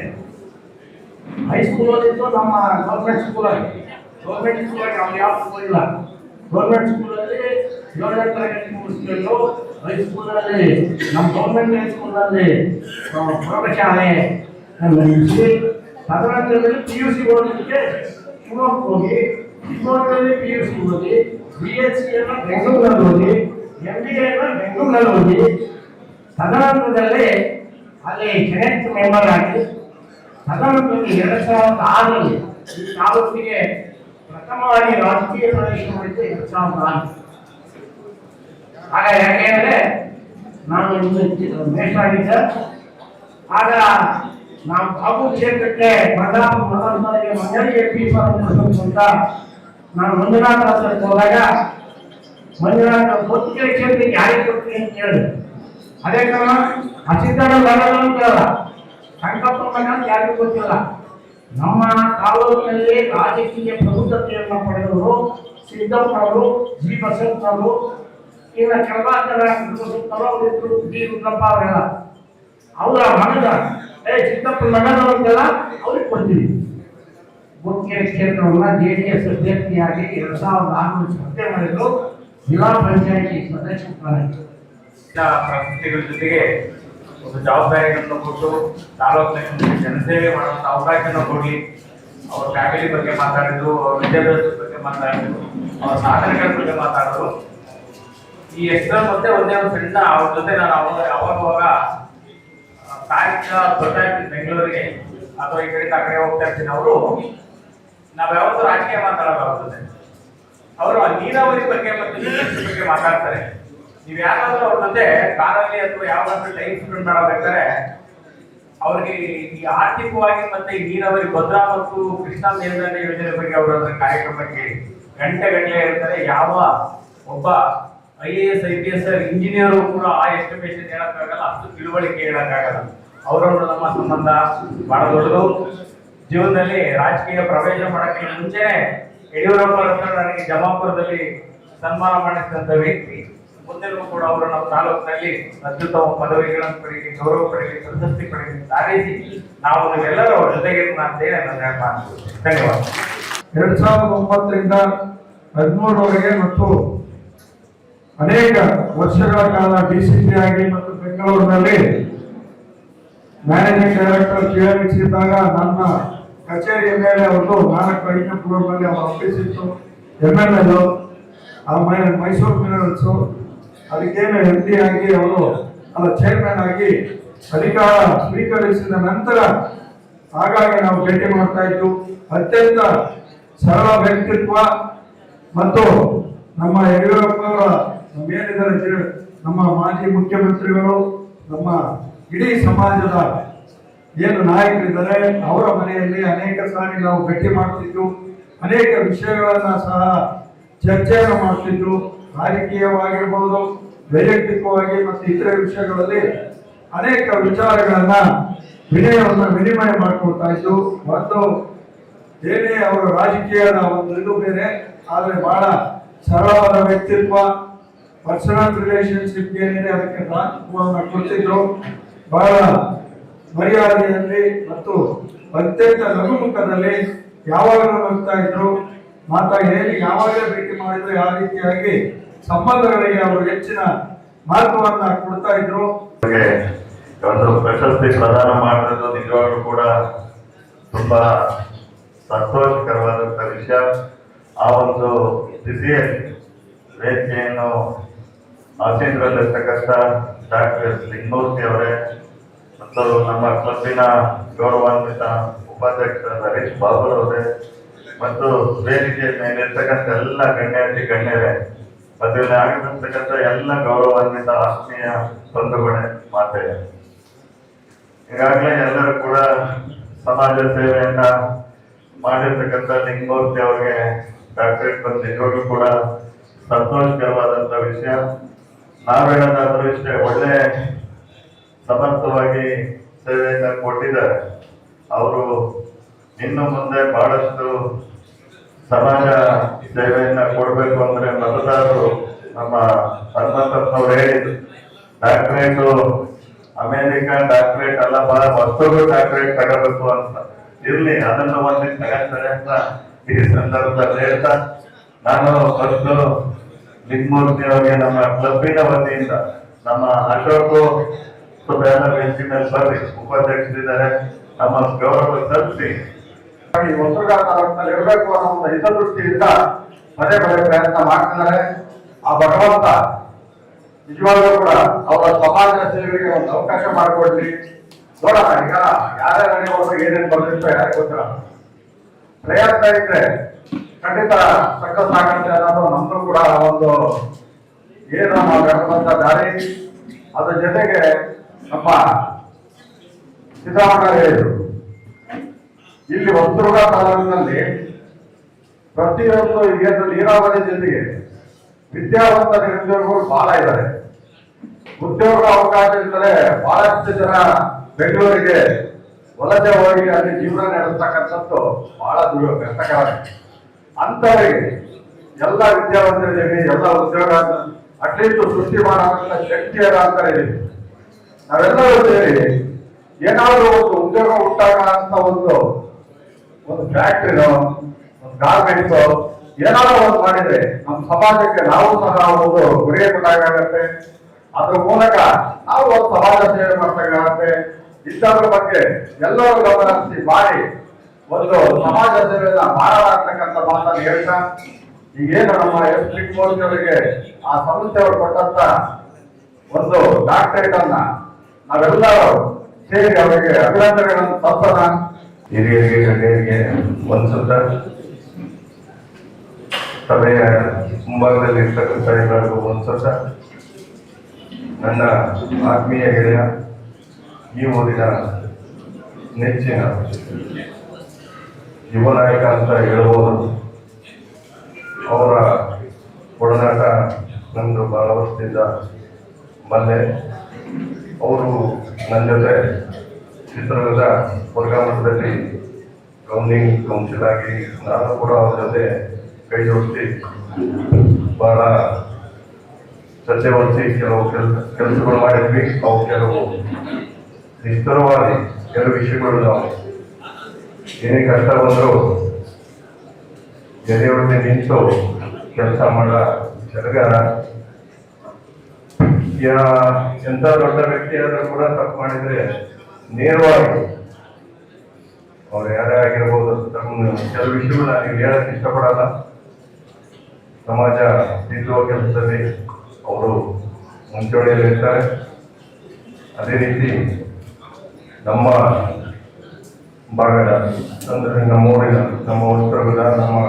ಹೈಸ್ಕೂಲ್ ಓದಿತ್ತು ನಮ್ಮ ಗೌರ್ಮೆಂಟ್ ಸ್ಕೂಲಲ್ಲಿ. ಗೌರ್ಮೆಂಟ್ ಸ್ಕೂಲಲ್ಲಿ ಅವ್ರು ಯಾವುದು ಓದಿಲ್ಲ. ಗೌರ್ಮೆಂಟ್ ಸ್ಕೂಲಲ್ಲಿ 7ನೇ ತರಗತಿ ಮುಗಿಸ್ಕೊಂಡು ಹೈಸ್ಕೂಲಲ್ಲಿ ನಮ್ಮ ಗೌರ್ಮೆಂಟ್ ಹೈಸ್ಕೂಲಲ್ಲಿ ಪ್ರೌಢಶಾಲೆ ನಡೆಸಿ ತದನಂತರದಲ್ಲಿ PUC ಓದಲಿಕ್ಕೆ ಶಿವಮೊಗ್ಗ ಹೋಗಿ, ಶಿವಮೊಗ್ಗದಲ್ಲಿ PUC ಓದಿ, BSc ಬೆಂಗಳೂರಲ್ಲಿ ಓದಿ, MBA ಬೆಂಗಳೂರಲ್ಲಿ ಓದಿ, ತದನಂತರದಲ್ಲಿ ಅಲ್ಲಿ ಸೆನೆಟ್ ಮೆಂಬರ್ ಆಗಿ, ತದನಂತರದಲ್ಲಿ 2006ರಲ್ಲಿ ಈ ತಾಲೂಕಿಗೆ ಪ್ರಥಮವಾಗಿ ರಾಜಕೀಯ ಪ್ರವೇಶ ಮಾಡಿದ್ದು 2006. ಆಗ ಯಾಕೆಂದ್ರೆ ನಾನು ಮೇಷಾಗಿದ್ದೆ. ಆಗ ನಾವು ಬಾಬು ಕ್ಷೇತ್ರಕ್ಕೆ ಪ್ರತಾಪ್ ಮೊದಲನೇ ಮಂಜರಿ MP ಅಂತ ನಾನು ಮಂಜುನಾಥ ಹತ್ರಕ್ಕೆ ಹೋದಾಗ ಮಂಜುನಾಥ ಒತ್ತಿಗೆ ಕ್ಷೇತ್ರಕ್ಕೆ ಯಾರಿಗೆ ಕೊಡ್ತೀನಿ ಅಂತ ಕೇಳಿದೆ. ಅದೇ ಕಾರಣ ಅಸಿದ್ಧಾರ ಬರೋದನ್ನು ಕೇಳಲ್ಲ, ಸಂಕಲ್ಪ ಮಗ ಯಾರಿಗೂ ಗೊತ್ತಿಲ್ಲ. ನಮ್ಮ ತಾಲೂಕಿನಲ್ಲಿ ರಾಜಕೀಯ ಪ್ರಬುದ್ಧತೆಯನ್ನು ಪಡೆದವರು ಸಿದ್ದಪ್ಪನವರು, ಜಿ ಬಸವಪ್ಪನವರು, ಇನ್ನು ಕೆಲವಾರು ಅವರಿದ್ರು, ಬಿ ರುದ್ರಪ್ಪ ಅವರೆಲ್ಲ. ಅವರ ಮಗದ ಸಿದ್ದಪ್ಪನ ಮಗನವರಿಗೆಲ್ಲ ಅವ್ರಿಗೆ ಕೊಡ್ತೀವಿ. ಮುಖ್ಯ ಕ್ಷೇತ್ರವನ್ನ JDS ಅಭ್ಯರ್ಥಿಯಾಗಿ 2006 ಸ್ಪರ್ಧೆ ಮಾಡಿದ್ರು. ಜಿಲ್ಲಾ ಪಂಚಾಯತಿ ಸದಸ್ಯರಾಗಿದ್ದರು. ಪ್ರಶಸ್ತಿಗಳ ಜೊತೆಗೆ ಒಂದು ಜವಾಬ್ದಾರಿಗಳನ್ನು ಕೊಟ್ಟು ತಾಲೂಕಿನ ಜನಸೇವೆ ಮಾಡುವಂತ ಅವಕಾಶನ ಕೊಡಿ. ಅವ್ರ ಫ್ಯಾಮಿಲಿ ಬಗ್ಗೆ ಮಾತಾಡಿದ್ರು, ಅವ್ರ ವಿದ್ಯಾಭ್ಯಾಸದ ಬಗ್ಗೆ ಮಾತಾಡಿದ್ರು, ಅವ್ರ ಸಾಧನೆಗಳ ಬಗ್ಗೆ ಮಾತಾಡಿದ್ರು. ಈ ಎಕ್ಸ್ಟ್ರಾ ಮತ್ತೆ ಒಂದೇ ಒಂದು ಸಣ್ಣ ಅವ್ರ ಜೊತೆ ನಾನು ಅವಾಗ ಕಾರ್ಯ ಬರ್ತಾ ಇರ್ತೀನಿ ಬೆಂಗಳೂರಿಗೆ ಅಥವಾ ಈ ಕಡೆ ಆ ಕಡೆ ಹೋಗ್ತಾ ಇರ್ತೀನಿ. ಅವರು ನಾವ್ ಯಾವತ್ತೂ ರಾಜಕೀಯ ಮಾತಾಡೋದು ಅವ್ರ ಜೊತೆ. ಅವರು ನೀರಾವರಿ ಬಗ್ಗೆ ಮತ್ತು ನೀರಾವರಿ ಬಗ್ಗೆ ಮಾತಾಡ್ತಾರೆ. ನೀವ್ ಯಾರಾದ್ರೂ ಅವ್ರ ಜೊತೆ ಕಾರಲ್ಲಿ ಅಥವಾ ಯಾವಾಗಾದ್ರೂ ಟೈಮ್ ಸ್ಪೆಂಡ್ ಮಾಡಬೇಕಾದ್ರೆ ಅವ್ರಿಗೆ ಈ ಆರ್ಥಿಕವಾಗಿ ಮತ್ತೆ ಈ ನೀರಾವರಿ ಭದ್ರಾ ಮತ್ತು ಕೃಷ್ಣಾ ಮೇಲ್ದಂಡೆ ಯೋಜನೆ ಬಗ್ಗೆ ಅವರ ಕಾರ್ಯಕ್ರಮ ಕೇಳಿ ಗಂಟೆ ಇರ್ತಾರೆ. ಯಾವ ಒಬ್ಬ IAS IPS ಇಂಜಿನಿಯರ್ ಕೂಡ ಆ ಎಸ್ಟಿಮೇಷನ್ ಹೇಳಕ್ಕಾಗಲ್ಲ, ಅಷ್ಟು ತಿಳುವಳಿಕೆ ಹೇಳಕ್ಕಾಗಲ್ಲ. ಅವರವರು ನಮ್ಮ ಸಂಬಂಧ ಬಹಳ ದೊಡ್ಡದು. ಜೀವನದಲ್ಲಿ ರಾಜಕೀಯ ಪ್ರವೇಶ ಮಾಡಕ್ಕೆ ಮುಂಚೆನೆ ಯಡಿಯೂರಪ್ಪ ನನಗೆ ಜಮಾಪುರದಲ್ಲಿ ಸನ್ಮಾನ ಮಾಡಿಸಿದಂತ ವ್ಯಕ್ತಿ. ಮುಂದೆನೂ ಕೂಡ ಅವರು ನಮ್ಮ ತಾಲೂಕಿನಲ್ಲಿ ಅತ್ಯುತ್ತಮ ಪದವಿಗಳನ್ನು ಪಡೆಯಲಿ, ಗೌರವ ಪಡೆಯಲಿ, ಪ್ರಶಸ್ತಿ ಪಡೆಯಲಿ ಸಾಧಿಸಿ ನಾವು ನೀವೆಲ್ಲರೂ ಅವ್ರ ಜೊತೆಗೆ ಅಂತೇಳಿ ನಾನು ಮಾಡ್ತೀನಿ. ಧನ್ಯವಾದ. 2009ರಿಂದ 2013 ಮತ್ತು ಅನೇಕ ವರ್ಷಗಳ ಕಾಲ DCP ಆಗಿ ಮತ್ತು ಬೆಂಗಳೂರಿನಲ್ಲಿ ಮ್ಯಾನೇಜಿಂಗ್ ಡೈರೆಕ್ಟರ್ ಸೇವಿಸಿದಾಗ ನನ್ನ ಕಚೇರಿಯ ಮೇಲೆ ಅವರು 4 ಫ್ಲೋರ್ನಲ್ಲಿ ಅವರ ಆಫೀಸ್ ಇತ್ತು. MNL ಮೈಸೂರು ಮಿನರಲ್ಸು ಅದಕ್ಕೇನು MD ಆಗಿ ಅವರು ಚೇರ್ಮನ್ ಆಗಿ ಅಧಿಕಾರ ಸ್ವೀಕರಿಸಿದ ನಂತರ ಹಾಗಾಗಿ ನಾವು ಭೇಟಿ ಮಾಡ್ತಾ ಇದ್ದು. ಅತ್ಯಂತ ಸರಳ ವ್ಯಕ್ತಿತ್ವ ಮತ್ತು ನಮ್ಮ ಯಡಿಯೂರಪ್ಪನವರ ಮೇಲಿದ್ದಾರೆ ನಮ್ಮ ಮಾಜಿ ಮುಖ್ಯಮಂತ್ರಿಗಳು, ನಮ್ಮ ಇಡೀ ಸಮಾಜದ ಏನು ನಾಯಕರಿದ್ದಾರೆ ಅವರ ಮನೆಯಲ್ಲಿ ಅನೇಕ ಸಾರಿ ನಾವು ಭೇಟಿ ಮಾಡ್ತಿದ್ದು, ಅನೇಕ ವಿಷಯಗಳನ್ನ ಸಹ ಚರ್ಚೆಯನ್ನು ಮಾಡ್ತಿದ್ರು. ರಾಜಕೀಯವಾಗಿರ್ಬೋದು, ವೈಯಕ್ತಿಕವಾಗಿ ಮತ್ತು ಇತರೆ ವಿಷಯಗಳಲ್ಲಿ ಅನೇಕ ವಿಚಾರಗಳನ್ನ ವಿನಿಮಯ ಮಾಡ್ಕೊಳ್ತಾ ಇದ್ದು. ಮತ್ತು ಏನೇ ಅವರ ರಾಜಕೀಯದ ಒಂದು ಇದು ಬೇರೆ, ಆದರೆ ಬಹಳ ಸರಳವಾದ ವ್ಯಕ್ತಿತ್ವ, ಪರ್ಸನಲ್ ರಿಲೇಶನ್ಶಿಪ್ ಏನಿದೆ ಅದಕ್ಕೆ ಮಹತ್ವವನ್ನು ಕೊಡ್ತಿದ್ರು. ಬಹಳ ಮರ್ಯಾದೆಯಲ್ಲಿ ಮತ್ತು ಅತ್ಯಂತ ನಗುಮುಖದಲ್ಲಿ ಯಾವಾಗಲೂ ಬರ್ತಾ ಇದ್ರು. ಹೇಳಿ ಯಾವಾಗಲೇ ಭೇಟಿ ಮಾಡಿದ್ರು ಯಾವ ರೀತಿಯಾಗಿ ಸಂಬಂಧಗಳಿಗೆ ಅವರು ಹೆಚ್ಚಿನ ಮಹತ್ವವನ್ನ ಕೊಡ್ತಾ ಇದ್ರು. ಒಂದು ಪ್ರಶಸ್ತಿ ಪ್ರದಾನ ಮಾಡಿರೋದು ನಿಜವಾಗ್ಲೂ ಕೂಡ ತುಂಬಾ ಸಂತೋಷಕರವಾದಂತ ವಿಷಯ. ಆ ಒಂದು ಸ್ಥಿತಿಯಲ್ಲಿ ವೇದಿಕೆಯನ್ನು ಆಸೀನರಲ್ಲಿರ್ತಕ್ಕಂಥ ಡಾಕ್ಟರ್ ಲಿಂಗಮೂರ್ತಿ ಅವರೇ ಮತ್ತು ನಮ್ಮ ಕ್ಲಬ್ಬಿನ ಗೌರವಾನ್ವಿತ ಉಪಾಧ್ಯಕ್ಷ ಹರೀಶ್ ಬಾಬು ಅವರೇ ಮತ್ತು ವೇದಿಕೆ ಮೇಲಿರ್ತಕ್ಕಂಥ ಎಲ್ಲ ಗಣ್ಯರೇ ಅದರಲ್ಲಿ ಆಗಿರ್ತಕ್ಕಂಥ ಎಲ್ಲ ಗೌರವಾನ್ವಿತ ಆತ್ಮೀಯ ಬಂಧುಗಳೇ ಮಾತೆ, ಈಗಾಗಲೇ ಎಲ್ಲರೂ ಕೂಡ ಸಮಾಜ ಸೇವೆಯನ್ನ ಮಾಡಿರ್ತಕ್ಕಂಥ ಲಿಂಗಮೂರ್ತಿ ಅವರಿಗೆ ಡಾಕ್ಟರೇಟ್ ಬಂದು ನಿಜವಾಗ್ಲೂ ಕೂಡ ಸಂತೋಷಕರವಾದಂತ ವಿಷಯ. ನಾವು ಹೇಳೋದಾದ್ರೂ ಇಷ್ಟೇ, ಒಳ್ಳೆ ಸಮರ್ಥವಾಗಿ ಸೇವೆಯನ್ನ ಕೊಟ್ಟಿದ್ದಾರೆ. ಅವರು ಇನ್ನು ಮುಂದೆ ಬಹಳಷ್ಟು ಸಮಾಜ ಸೇವೆಯನ್ನ ಕೊಡಬೇಕು ಅಂದ್ರೆ ಮತದಾರರು ನಮ್ಮ ಹನುಮಂತಪ್ಪನವ್ರು ಹೇಳಿದ್ರು, ಡಾಕ್ಟರೇಟು ಅಮೇರಿಕನ್ ಡಾಕ್ಟರೇಟ್ ಅಲ್ಲ, ವಸ್ತುಗಳು ಡಾಕ್ಟರೇಟ್ ತಗೋಬೇಕು ಅಂತ. ಇರ್ಲಿ, ಅದನ್ನು ಒಂದಿನ ತಗೊಂತಾರೆ ಅಂತ ಈ ಸಂದರ್ಭದಲ್ಲಿ ಹೇಳ್ತಾ, ನಾನು ಫಸ್ಟ್ ಲಿಂಗಮೂರ್ತಿ ಅವರಿಗೆ ನಮ್ಮ ಕ್ಲಬ್ಬಿನ ವತಿಯಿಂದ ನಮ್ಮ ಅಶೋಕು ಬ್ಯಾನರ್ ವೇದಿಕೆ ಮೇಲೆ ಬರ್ರಿ, ಉಪಾಧ್ಯಕ್ಷರಿದ್ದಾರೆ, ನಮ್ಮ ಗೌರವ ಸಲ್ಲಿಸಿ ಈ ವಸ್ತುಗಾರ ತಾಲೂಕಿನಲ್ಲಿ ಇರಬೇಕು ಅನ್ನೋ ಒಂದು ಹಿತದೃಷ್ಟಿಯಿಂದ ಪದೇ ಪದೇ ಪ್ರಯತ್ನ ಮಾಡ್ತಿದ್ದಾರೆ. ಆ ಭಗವಂತ ನಿಜವಾಗ್ಲೂ ಕೂಡ ಅವರ ಸಮಾಜ ಸೇವೆಗೆ ಒಂದು ಅವಕಾಶ ಮಾಡಿಕೊಡ್ಲಿ. ನೋಡೋಣ, ಈಗ ಯಾರ್ಯಾರ ಏನೇನು ಬರ್ದಿರ್ತೋ ಯಾರಿಗೆ ಗೊತ್ತಿಲ್ಲ. ಪ್ರಯತ್ನ ಇದ್ರೆ ಖಂಡಿತ ಸಕ್ಸಸ್ ಆಗುತ್ತೆ ಅನ್ನೋದು ನಮ್ದು ಕೂಡ ಒಂದು ಏನು ನಾವು ನಡೆದಂತ ದಾರಿ. ಅದ್ರ ಜೊತೆಗೆ ನಮ್ಮ ಸಿದ್ದರಾಮಯ್ಯ ಹೇಳಿದ್ರು, ಇಲ್ಲಿ ಹೊಸದುರ್ಗ ತಾಲೂಕಿನಲ್ಲಿ ಪ್ರತಿಯೊಂದು ಏನು ನೀರಾವರಿ ಜೊತೆಗೆ ವಿದ್ಯಾವಂತ ನಿರುದ್ಯೋಗಿಗಳು ಬಹಳ ಇದ್ದಾರೆ. ಉದ್ಯೋಗ ಅವಕಾಶದಿಂದಲೇ ಬಹಳಷ್ಟು ಜನ ಬೆಂಗಳೂರಿಗೆ ವಲಸೆ ಹೋಗಿ ಅಲ್ಲಿ ಜೀವನ ನಡೆಸ್ತಕ್ಕಂಥದ್ದು ಬಹಳ ಕಷ್ಟಕರ. ಅಂತವರಿಗೆ ಎಲ್ಲ ವಿದ್ಯಾವಂತರಿಗೆ ಎಲ್ಲ ಉದ್ಯೋಗ ಅಟ್ಲೀಸ್ಟ್ ಸೃಷ್ಟಿ ಮಾಡೋಂಥ ಶಕ್ತಿಯರ ಅಂತ ಇದೆ. ನಾವೆಲ್ಲರೂ ಸೇರಿ ಏನಾದರೂ ಒಂದು ಉದ್ಯೋಗ ಉಂಟಾಗ ಅಂತ ಒಂದು ಫ್ಯಾಕ್ಟ್ರಿನೋ ಒಂದು ಗಾರ್ಮೆಂಟ್ಸ್ ಏನಾದರೂ ಒಂದು ಮಾಡಿದ್ರೆ ನಮ್ಮ ಸಮಾಜಕ್ಕೆ ನಾವು ಸಹ ಒಂದು ಗುರಿಯ ಕೊಟ್ಟಾಗತ್ತೆ. ಅದ್ರ ಮೂಲಕ ನಾವು ಒಂದು ಸಮಾಜ ಸೇವೆ ಮಾಡ್ಬೇಕಾಗತ್ತೆ. ಇಂಥದ್ರ ಬಗ್ಗೆ ಎಲ್ಲರೂ ಗಮನ ಹರಿಸಿ ಮಾಡಿ ಒಂದು ಸಮಾಜ ಸೇವೆಯನ್ನ ಮಾಡಲಾಗ್ತಕ್ಕಂಥ ಮಾತನ್ನು ಹೇಳ್ತಾ, ಈಗೇನು ನಮ್ಮ ಲಿಂಗಮೂರ್ತಿ ಅವರಿಗೆ ಆ ಸಂಸ್ಥೆಯವರು ಕೊಟ್ಟಂತ ಒಂದು ಡಾಕ್ಟರೇಟ್ ಅನ್ನ ನಾವೆಲ್ಲರೂ ಸೇರಿ ಅವರಿಗೆ ಅಭಿನಂದನೆಗಳನ್ನು ತಪ್ಪನ. ಹಿರಿಯರಿಗೆ ಗಣ್ಯರಿಗೆ ಒಂದ್ಸತ ಸಭೆಯ ಮುಂಭಾಗದಲ್ಲಿ ಇರ್ತಕ್ಕಂಥ ಎಲ್ಲರಿಗೂ ಒಂದ್ಸತ ನನ್ನ ಆತ್ಮೀಯ ಗೆಳೆಯ, ಈ ಊರಿನ ನೆಚ್ಚಿನ ಯುವ ನಾಯಕ ಅಂತ ಹೇಳ್ಬೋದು. ಅವರ ಒಡನಾಟ ನಂದು ಬಹಳ ವರ್ಷದಿಂದ ಬಂದೆ. ಅವರು ನನ್ನ ಜೊತೆ ಚಿತ್ರದುರ್ಗದ ವರ್ಗಾಮಠದಲ್ಲಿ ಗೌರ್ನಿಂಗ್ ಕೌನ್ಸಿಲ್ ಆಗಿ ನಾನು ಕೂಡ ಅವ್ರ ಜೊತೆ ಕೈ ಜೋಡಿಸಿ ಬಹಳ ಚರ್ಚೆ ವಹಿಸಿ ಕೆಲವು ಕೆಲಸಗಳು ಮಾಡಿದ್ವಿ. ಅವು ಕೆಲವು ನಿಷ್ಠುರವಾಗಿ ಕೆಲವು ವಿಷಯಗಳು ನಾವು ಏನೇ ಕಷ್ಟ ಬಂದರೂ ಜೊತೆ ನಿಂತು ಕೆಲಸ ಮಾಡೋ ಸರಗಾರ. ಎಂತ ದೊಡ್ಡ ವ್ಯಕ್ತಿ ಆದ್ರೂ ಕೂಡ ತಪ್ಪು ಮಾಡಿದ್ರೆ ನೇರವಾಗಿ ಅವ್ರು ಯಾರೇ ಆಗಿರ್ಬೋದು, ಕೆಲವು ವಿಷಯಗಳು ನನಗೆ ಹೇಳಕ್ ಇಷ್ಟಪಡಲ್ಲ. ಸಮಾಜ ತಿದ್ದುವ ಕೆಲಸದಲ್ಲಿ ಅವರು ಮುಂಚೂಣಿಯಲ್ಲಿರ್ತಾರೆ. ಅದೇ ರೀತಿ ನಮ್ಮ ಭಾಗದ ಅಂದ್ರೆ ನಮ್ಮ ಊರಿನ, ನಮ್ಮ ಹೊಸದುರ್ಗದ, ನಮ್ಮ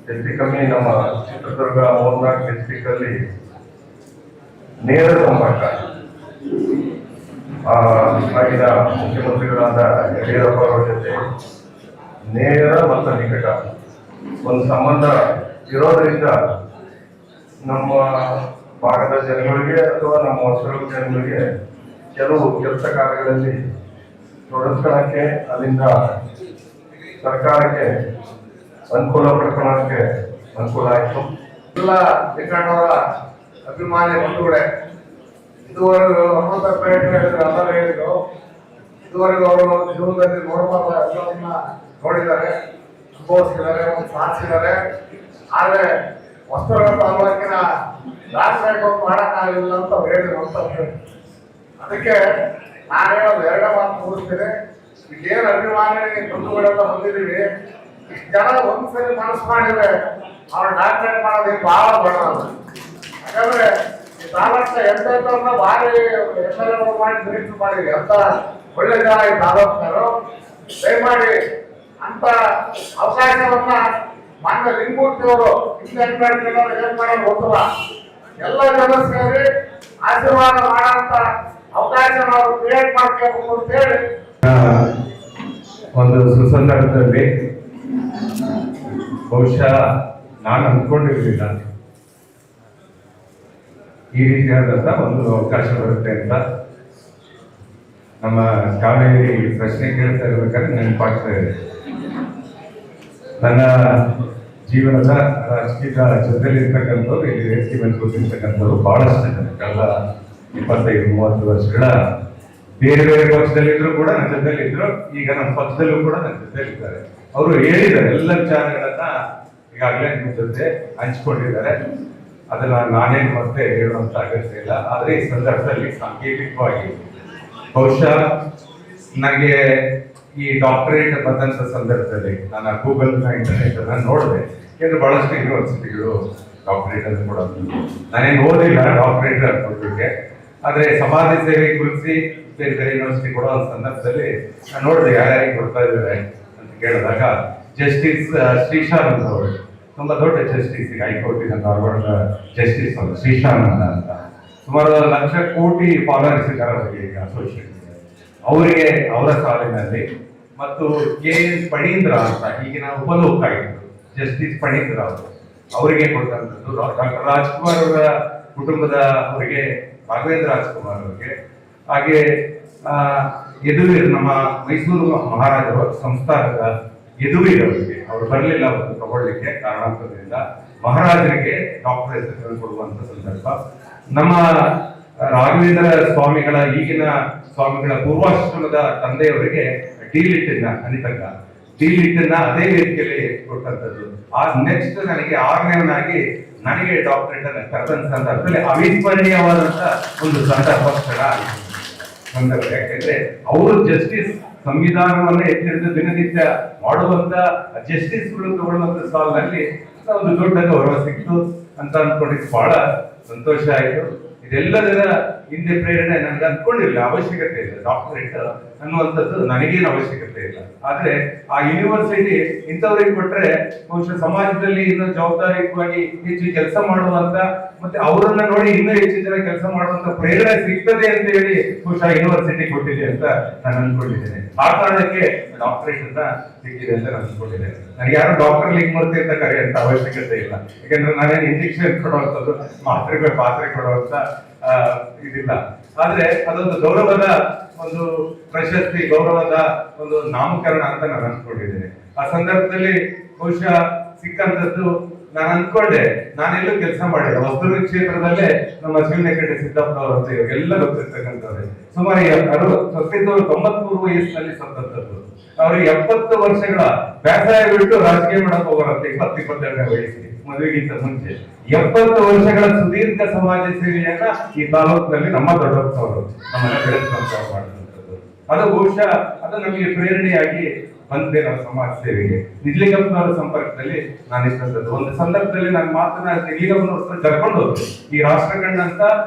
ಹೆಚ್ಚು ಕಮ್ಮಿ ನಮ್ಮ ಚಿತ್ರದುರ್ಗ 3-4 ಡಿಸ್ಟ್ರಿಕ್ಟ್ ಅಲ್ಲಿ ನೇರ ಸಂಪರ್ಕ ಆಗಿನ ಮುಖ್ಯಮಂತ್ರಿಗಳಾದ ಯಡಿಯೂರಪ್ಪ ಅವರ ಜೊತೆ ನೇರ ಮತ್ತು ನಿಕಟ ಒಂದು ಸಂಬಂಧ ಇರೋದ್ರಿಂದ ನಮ್ಮ ಭಾಗದ ಜನಗಳಿಗೆ ಅಥವಾ ನಮ್ಮ ಹೊಸದುರ್ಗ ಜನಗಳಿಗೆ ಕೆಲವು ಕೆಲಸ ಕಾರ್ಯಗಳಲ್ಲಿ ತೊಡಸ್ಕೊಳ್ಳಕ್ಕೆ, ಅಲ್ಲಿಂದ ಸರ್ಕಾರಕ್ಕೆ ಅನುಕೂಲ ಪಡ್ಕೊಳ್ಳೋಕ್ಕೆ ಅನುಕೂಲ ಆಯಿತು. ಎಲ್ಲ ಲಿಂಗಣ್ಣವರ ಅಭಿಮಾನಿ ಬಂಧುಗಳೇ, ಇದುವರೆಗೂ ಹನುಮಂತಪ್ಪ ಎಲ್ಲರೂ ಹೇಳಿದ್ರು, ಇದುವರೆಗೂ ಅವರು ಜೀವನದಲ್ಲಿ ನೋಡಬಾರ್ದ ಎಲ್ಲವನ್ನ ನೋಡಿದ್ದಾರೆ, ಅನುಭವಿಸಿದ್ದಾರೆ, ಒಂದು ಸಾಧಿಸಿದ್ದಾರೆ. ಆದರೆ ಹೊಸದುರ್ಗ ತಾಲೂಕಿನ ರಾಷ್ಟ್ರೀಯ ಮಾಡೋಕ್ಕಾಗಲಿಲ್ಲ ಅಂತ ಅವ್ರು ಹೇಳಿದ್ರು ಅಂತ. ಅದಕ್ಕೆ ನಾನು ಹೇಳೋದು ಎರಡೇ ಮಾತು ಮುಗಿಸ್ತೇನೆ. ಈಗೇನು ಅಭಿಮಾನಿ ಬಂಧುಗಳೆಲ್ಲ ಬಂದಿದ್ದೀವಿ, ಇಷ್ಟು ಜನ ಒಂದ್ಸರಿ ಮನಸ್ಸು ಮಾಡಿದ್ರೆ ಅವ್ರ ಡಾಕ್ಟರೇಟ್ ಮಾಡೋದು ಬಹಳ ಬಡ. ಯಾಕಂದ್ರೆ ಈ ತಾಲೂಕಿನ ಎಂತೆಂಥವ್ರನ್ನ ಭಾರಿ ಎಮ್ಮೆಲ್ಲೆ ಮಾಡಿ ನಿರೀಕ್ಷೆ ಮಾಡಿದ್ವಿ ಅಂತ ಒಳ್ಳೆ ಜನ ಈ ತಾಲೂಕಿನವರು. ದಯಮಾಡಿ ಅಂತ ಅವಕಾಶವನ್ನ ಮಾನ್ಯ ಲಿಂಗಮೂರ್ತಿ ಅವರು ಏನ್ ಮಾಡೋದು ಗೊತ್ತಿಲ್ಲ, ಎಲ್ಲ ಜನ ಸೇರಿ ಆಶೀರ್ವಾದ ಮಾಡಂತ ಅವಕಾಶ ನಾವು ಕ್ರಿಯೇಟ್ ಮಾಡ್ಕೋಬೇಕು ಅಂತ ಹೇಳಿ ಒಂದು ಸುಸಂದರ್ಭದಲ್ಲಿ ಬಹುಶಃ ನಾನು ಅಂದ್ಕೊಂಡಿರ್ಲಿಲ್ಲ ಈ ರೀತಿಯಾದಂತ ಒಂದು ಅವಕಾಶ ಬರುತ್ತೆ ಅಂತ. ನಮ್ಮ ಕಾವೇರಿ ಪ್ರಶ್ನೆ ಕೇಳ್ತಾ ಇರ್ಬೇಕಾದ್ರೆ ನೆನಪಾಗ್ತಾ ಇದೆ. ನನ್ನ ಜೀವನದ ರಾಜಕೀಯ ಜೊತೆಲಿರ್ತಕ್ಕಂಥವ್ರು ಇಲ್ಲಿ ರೇಸ್ಗೆ ಬಂದು ಕೂತಿರ್ತಕ್ಕಂಥವ್ರು ಬಹಳಷ್ಟು ಜನ ಕಳೆದ 25-30 ವರ್ಷಗಳ ಬೇರೆ ಬೇರೆ ಪಕ್ಷದಲ್ಲಿದ್ರು ಕೂಡ ನನ್ನ ಜೊತೆಲಿ ಇದ್ರು. ಈಗ ನಮ್ಮ ಪಕ್ಷದಲ್ಲೂ ಕೂಡ ನನ್ನ ಜೊತೆಲಿ ಇದ್ದಾರೆ. ಅವರು ಹೇಳಿದ್ದಾರೆ ಎಲ್ಲ ವಿಚಾರಗಳನ್ನ ಈಗಾಗಲೇ ನಿಮ್ಮ ಜೊತೆ ಹಂಚಿಕೊಂಡಿದ್ದಾರೆ. ಅದನ್ನ ನಾನೇನು ಮತ್ತೆ ಹೇಳುವಂತ ಅಗತ್ಯ ಇಲ್ಲ. ಆದ್ರೆ ಈ ಸಂದರ್ಭದಲ್ಲಿ ಸಾಂಕೇತಿಕವಾಗಿ ಬಹುಶಃ ನನಗೆ ಈ ಡಾಕ್ಟರೇಟ್ ಬಂದಂತ ಸಂದರ್ಭದಲ್ಲಿ ನಾನು ಗೂಗಲ್ ಇಂಟರ್ನೆಟ್ ಅನ್ನ ನೋಡಿದೆ. ಯಾಕಂದ್ರೆ ಬಹಳಷ್ಟು ಯೂನಿವರ್ಸಿಟಿಗಳು ಡಾಕ್ಟರೇಟ್ ಅನ್ನು ಕೊಡೋದು, ನಾನೇನು ಓದಿಲ್ಲ ಡಾಕ್ಟರೇಟ್ ಕೊಡ್ಲಿಕ್ಕೆ. ಆದ್ರೆ ಸಮಾಜ ಸೇವೆ ಕುರಿಸಿ ಬೇರೆ ಬೇರೆ ಯೂನಿವರ್ಸಿಟಿ ಕೊಡೋ ಸಂದರ್ಭದಲ್ಲಿ ನಾನು ನೋಡಿದೆ ಯಾರ್ಯಾರಿಗೆ ಕೊಡ್ತಾ ಇದ್ದಾರೆ ಅಂತ ಕೇಳಿದಾಗ ಜಸ್ಟಿಸ್ ಶ್ರೀಶಾನಂದ್ ಅವರು, ತುಂಬಾ ದೊಡ್ಡ ಜಸ್ಟಿಸ್, ಹೈಕೋರ್ಟಿನ ಧಾರವಾಡದ ಜಸ್ಟಿಸ್ ಅವರು ಶ್ರೀಶಾನಂದ ಅಂತ, ಸುಮಾರು 1 ಲಕ್ಷ ಕೋಟಿ ಫಾಲೋವರ್ಸ್ ಇದ್ದಾರೆ ಅವರಿಗೆ ಈಗ ಅಸೋಸಿಯೇಟ್. ಅವರಿಗೆ ಅವರ ಸಾಲಿನಲ್ಲಿ ಮತ್ತು KS ಪಣೀಂದ್ರ ಅಂತ ಈಗಿನ ಉಪಲೋಕಾಯುಕ್ತರು ಜಸ್ಟಿಸ್ ಪಣೀಂದ್ರ ಅವರು, ಅವರಿಗೆ ಕೊಟ್ಟಂಥದ್ದು. ಡಾಕ್ಟರ್ ರಾಜ್ಕುಮಾರ್ ಅವರ ಕುಟುಂಬದ ಅವರಿಗೆ ರಾಘವೇಂದ್ರ ರಾಜ್ಕುಮಾರ್ ಅವರಿಗೆ, ಹಾಗೆ ಯದುವೀರ್ ನಮ್ಮ ಮೈಸೂರು ಮಹಾರಾಜರ ಸಂಸ್ಥಾನದ ಯದುವೀರ್ ಅವರಿಗೆ, ಅವರು ಬರಲಿಲ್ಲ ಅವರು ತಗೊಳ್ಳಿಕ್ಕೆ ಕಾರಣಾಂತರದಿಂದ, ಮಹಾರಾಜರಿಗೆ ಡಾಕ್ಟರ್ ಹೆಸರನ್ನು ಕೊಡುವಂತ ಸಂದರ್ಭ. ನಮ್ಮ ರಾಘವೇಂದ್ರ ಸ್ವಾಮಿಗಳ ಈಗಿನ ಸ್ವಾಮಿಗಳ ಪೂರ್ವಾಶ್ರಮದ ತಂದೆಯವರಿಗೆ ಡಿಲಿಟ್ನ ಅನಿತಂಗ ಡಿಲಿಟ್ನ ಅದೇ ವೇದಿಕೆಯಲ್ಲಿ ಕೊಟ್ಟಂತದ್ದು. ಆ ನೆಕ್ಸ್ಟ್ ನನಗೆ 6ನೇವನಾಗಿ ನನಗೆ ಡಾಕ್ಟರೇಟ್ ಅನ್ನು ಕರೆದಂತ ಸಂದರ್ಭದಲ್ಲಿ ಅವಿಸ್ಮರಣೀಯವಾದಂತ ಒಂದು ಸಂದರ್ಭ ಸಂದರ್ಭ. ಯಾಕೆಂದ್ರೆ ಅವರು ಜಸ್ಟಿಸ್ ಸಂವಿಧಾನವನ್ನ ಎತ್ತಿಡಿದ ದಿನನಿತ್ಯ ಮಾಡುವಂತ ಜಸ್ಟಿಸ್ಗಳು ತಗೊಳ್ಳುವಂತ ಸಾಲಿನಲ್ಲಿ ಒಂದು ದೊಡ್ಡ ಗೌರವ ಸಿಕ್ತು ಅಂತ ಅನ್ಕೊಂಡಿದ್ದು ಬಹಳ ಸಂತೋಷ ಆಯ್ತು. ಇದೆಲ್ಲದರ ಹಿಂದೆ ಪ್ರೇರಣೆ ನನಗೆ ಅನ್ಕೊಂಡಿಲ್ಲ, ಅವಶ್ಯಕತೆ ಇಲ್ಲ. ಡಾಕ್ಟರೇಟ್ ಅನ್ನುವಂಥದ್ದು ನನಗೇನು ಅವಶ್ಯಕತೆ ಇಲ್ಲ. ಆದ್ರೆ ಆ ಯೂನಿವರ್ಸಿಟಿ ಇಂಥವ್ರಿಗೆ ಕೊಟ್ರೆ ಬಹುಶಃ ಸಮಾಜದಲ್ಲಿ ಇನ್ನೂ ಜವಾಬ್ದಾರಿಯುತವಾಗಿ ಹೆಚ್ಚು ಕೆಲಸ ಮಾಡುವಂತ ಮತ್ತೆ ಅವರನ್ನ ನೋಡಿ ಇನ್ನೂ ಹೆಚ್ಚು ಜನ ಕೆಲಸ ಮಾಡುವಂತ ಪ್ರೇರಣೆ ಸಿಗ್ತದೆ ಅಂತ ಹೇಳಿ ಬಹುಶಃ ಯೂನಿವರ್ಸಿಟಿ ಕೊಟ್ಟಿದೆ ಅಂತ ನಾನು ಅನ್ಕೊಂಡಿದ್ದೇನೆ. ಆ ಕಾರಣಕ್ಕೆ ಡಾಕ್ಟರೇಟ್ ಅಂತ ಸಿಕ್ಕಿದೆ ಅಂತ ನಾನು ಅನ್ಕೊಂಡಿದ್ದೇನೆ. ನನಗೆ ಯಾರು ಡಾಕ್ಟರ್ ಲಿಂಗಮೂರ್ತಿ ಅಂತ ಕರೆಯುವಂತ ಅವಶ್ಯಕತೆ ಇಲ್ಲ. ಯಾಕಂದ್ರೆ ನಾನೇನು ಇಂಜೆಕ್ಷನ್ ಕೊಡುವಂಥದ್ದು ಪಾತ್ರೆ ಕೊಡುವಂತ ಇದಿಲ್ಲ. ಆದ್ರೆ ಅದೊಂದು ಗೌರವದ ಒಂದು ಪ್ರಶಸ್ತಿ, ಗೌರವದ ಒಂದು ನಾಮಕರಣ ಅಂತ ನಾನು ಅನ್ಕೊಂಡಿದ್ದೇನೆ. ಆ ಸಂದರ್ಭದಲ್ಲಿ ಬಹುಶಃ ಸಿಕ್ಕಂತದ್ದು ನಾನು ಅನ್ಕೊಂಡೆ, ನಾನೆಲ್ಲೂ ಕೆಲಸ ಮಾಡಿದೆ ವಸ್ತುವಿನ ಕ್ಷೇತ್ರದಲ್ಲೇ ನಮ್ಮ ಶಿವನಕಟ್ಟೆ ಸಿದ್ದಪ್ಪ ಅವರಂತ ಇವಾಗೆಲ್ಲ ಗೊತ್ತಿರ್ತಕ್ಕಂಥವ್ರೆ. ಸುಮಾರು 93 ವಯಸ್ಸಿನಲ್ಲಿ ಸತ್ತಂತದ್ದು. ಅವ್ರಿಗೆ 70 ವರ್ಷಗಳ ವ್ಯಾಸಾಯ ಬಿಟ್ಟು ರಾಜಕೀಯ ಮಾಡಕ್ ಹೋಗೋರಂತೆ 22ನೇ ವಯಸ್ಸಿಗೆ, ಮದುವೆಗಿಂತ ಮುಂಚೆ 70 ವರ್ಷಗಳ ಸುದೀರ್ಘ ಸಮಾಜ ಸೇವೆಯನ್ನ ಈ ತಾಲೂಕಿನಲ್ಲಿ ನಮ್ಮ ದೊಡ್ಡವರು ನಮ್ಮನ್ನ ಬೆಳೆಸುವಂತವ್ರು ಮಾಡಿದಂಥದ್ದು. ಅದು ಬಹುಶಃ ಅದು ನಮಗೆ ಪ್ರೇರಣೆಯಾಗಿ ಬಂದೆ ನಮ್ಮ ಸಮಾಜ ಸೇವೆಗೆ. ನಿಜಲಿಂಗಪ್ಪನವರ ಸಂಪರ್ಕದಲ್ಲಿ ನಾನು ಇಷ್ಟಂತದ್ದು. ಒಂದು ಸಂದರ್ಭದಲ್ಲಿ ನಾನು ಮಾತನಾಡಿ ನಿಜಲಿಂಗಪ್ಪನವ್ರ ಕರ್ಕೊಂಡು ಹೋದ್ರು. ಈ ರಾಷ್ಟ್ರಕಂಡಂತ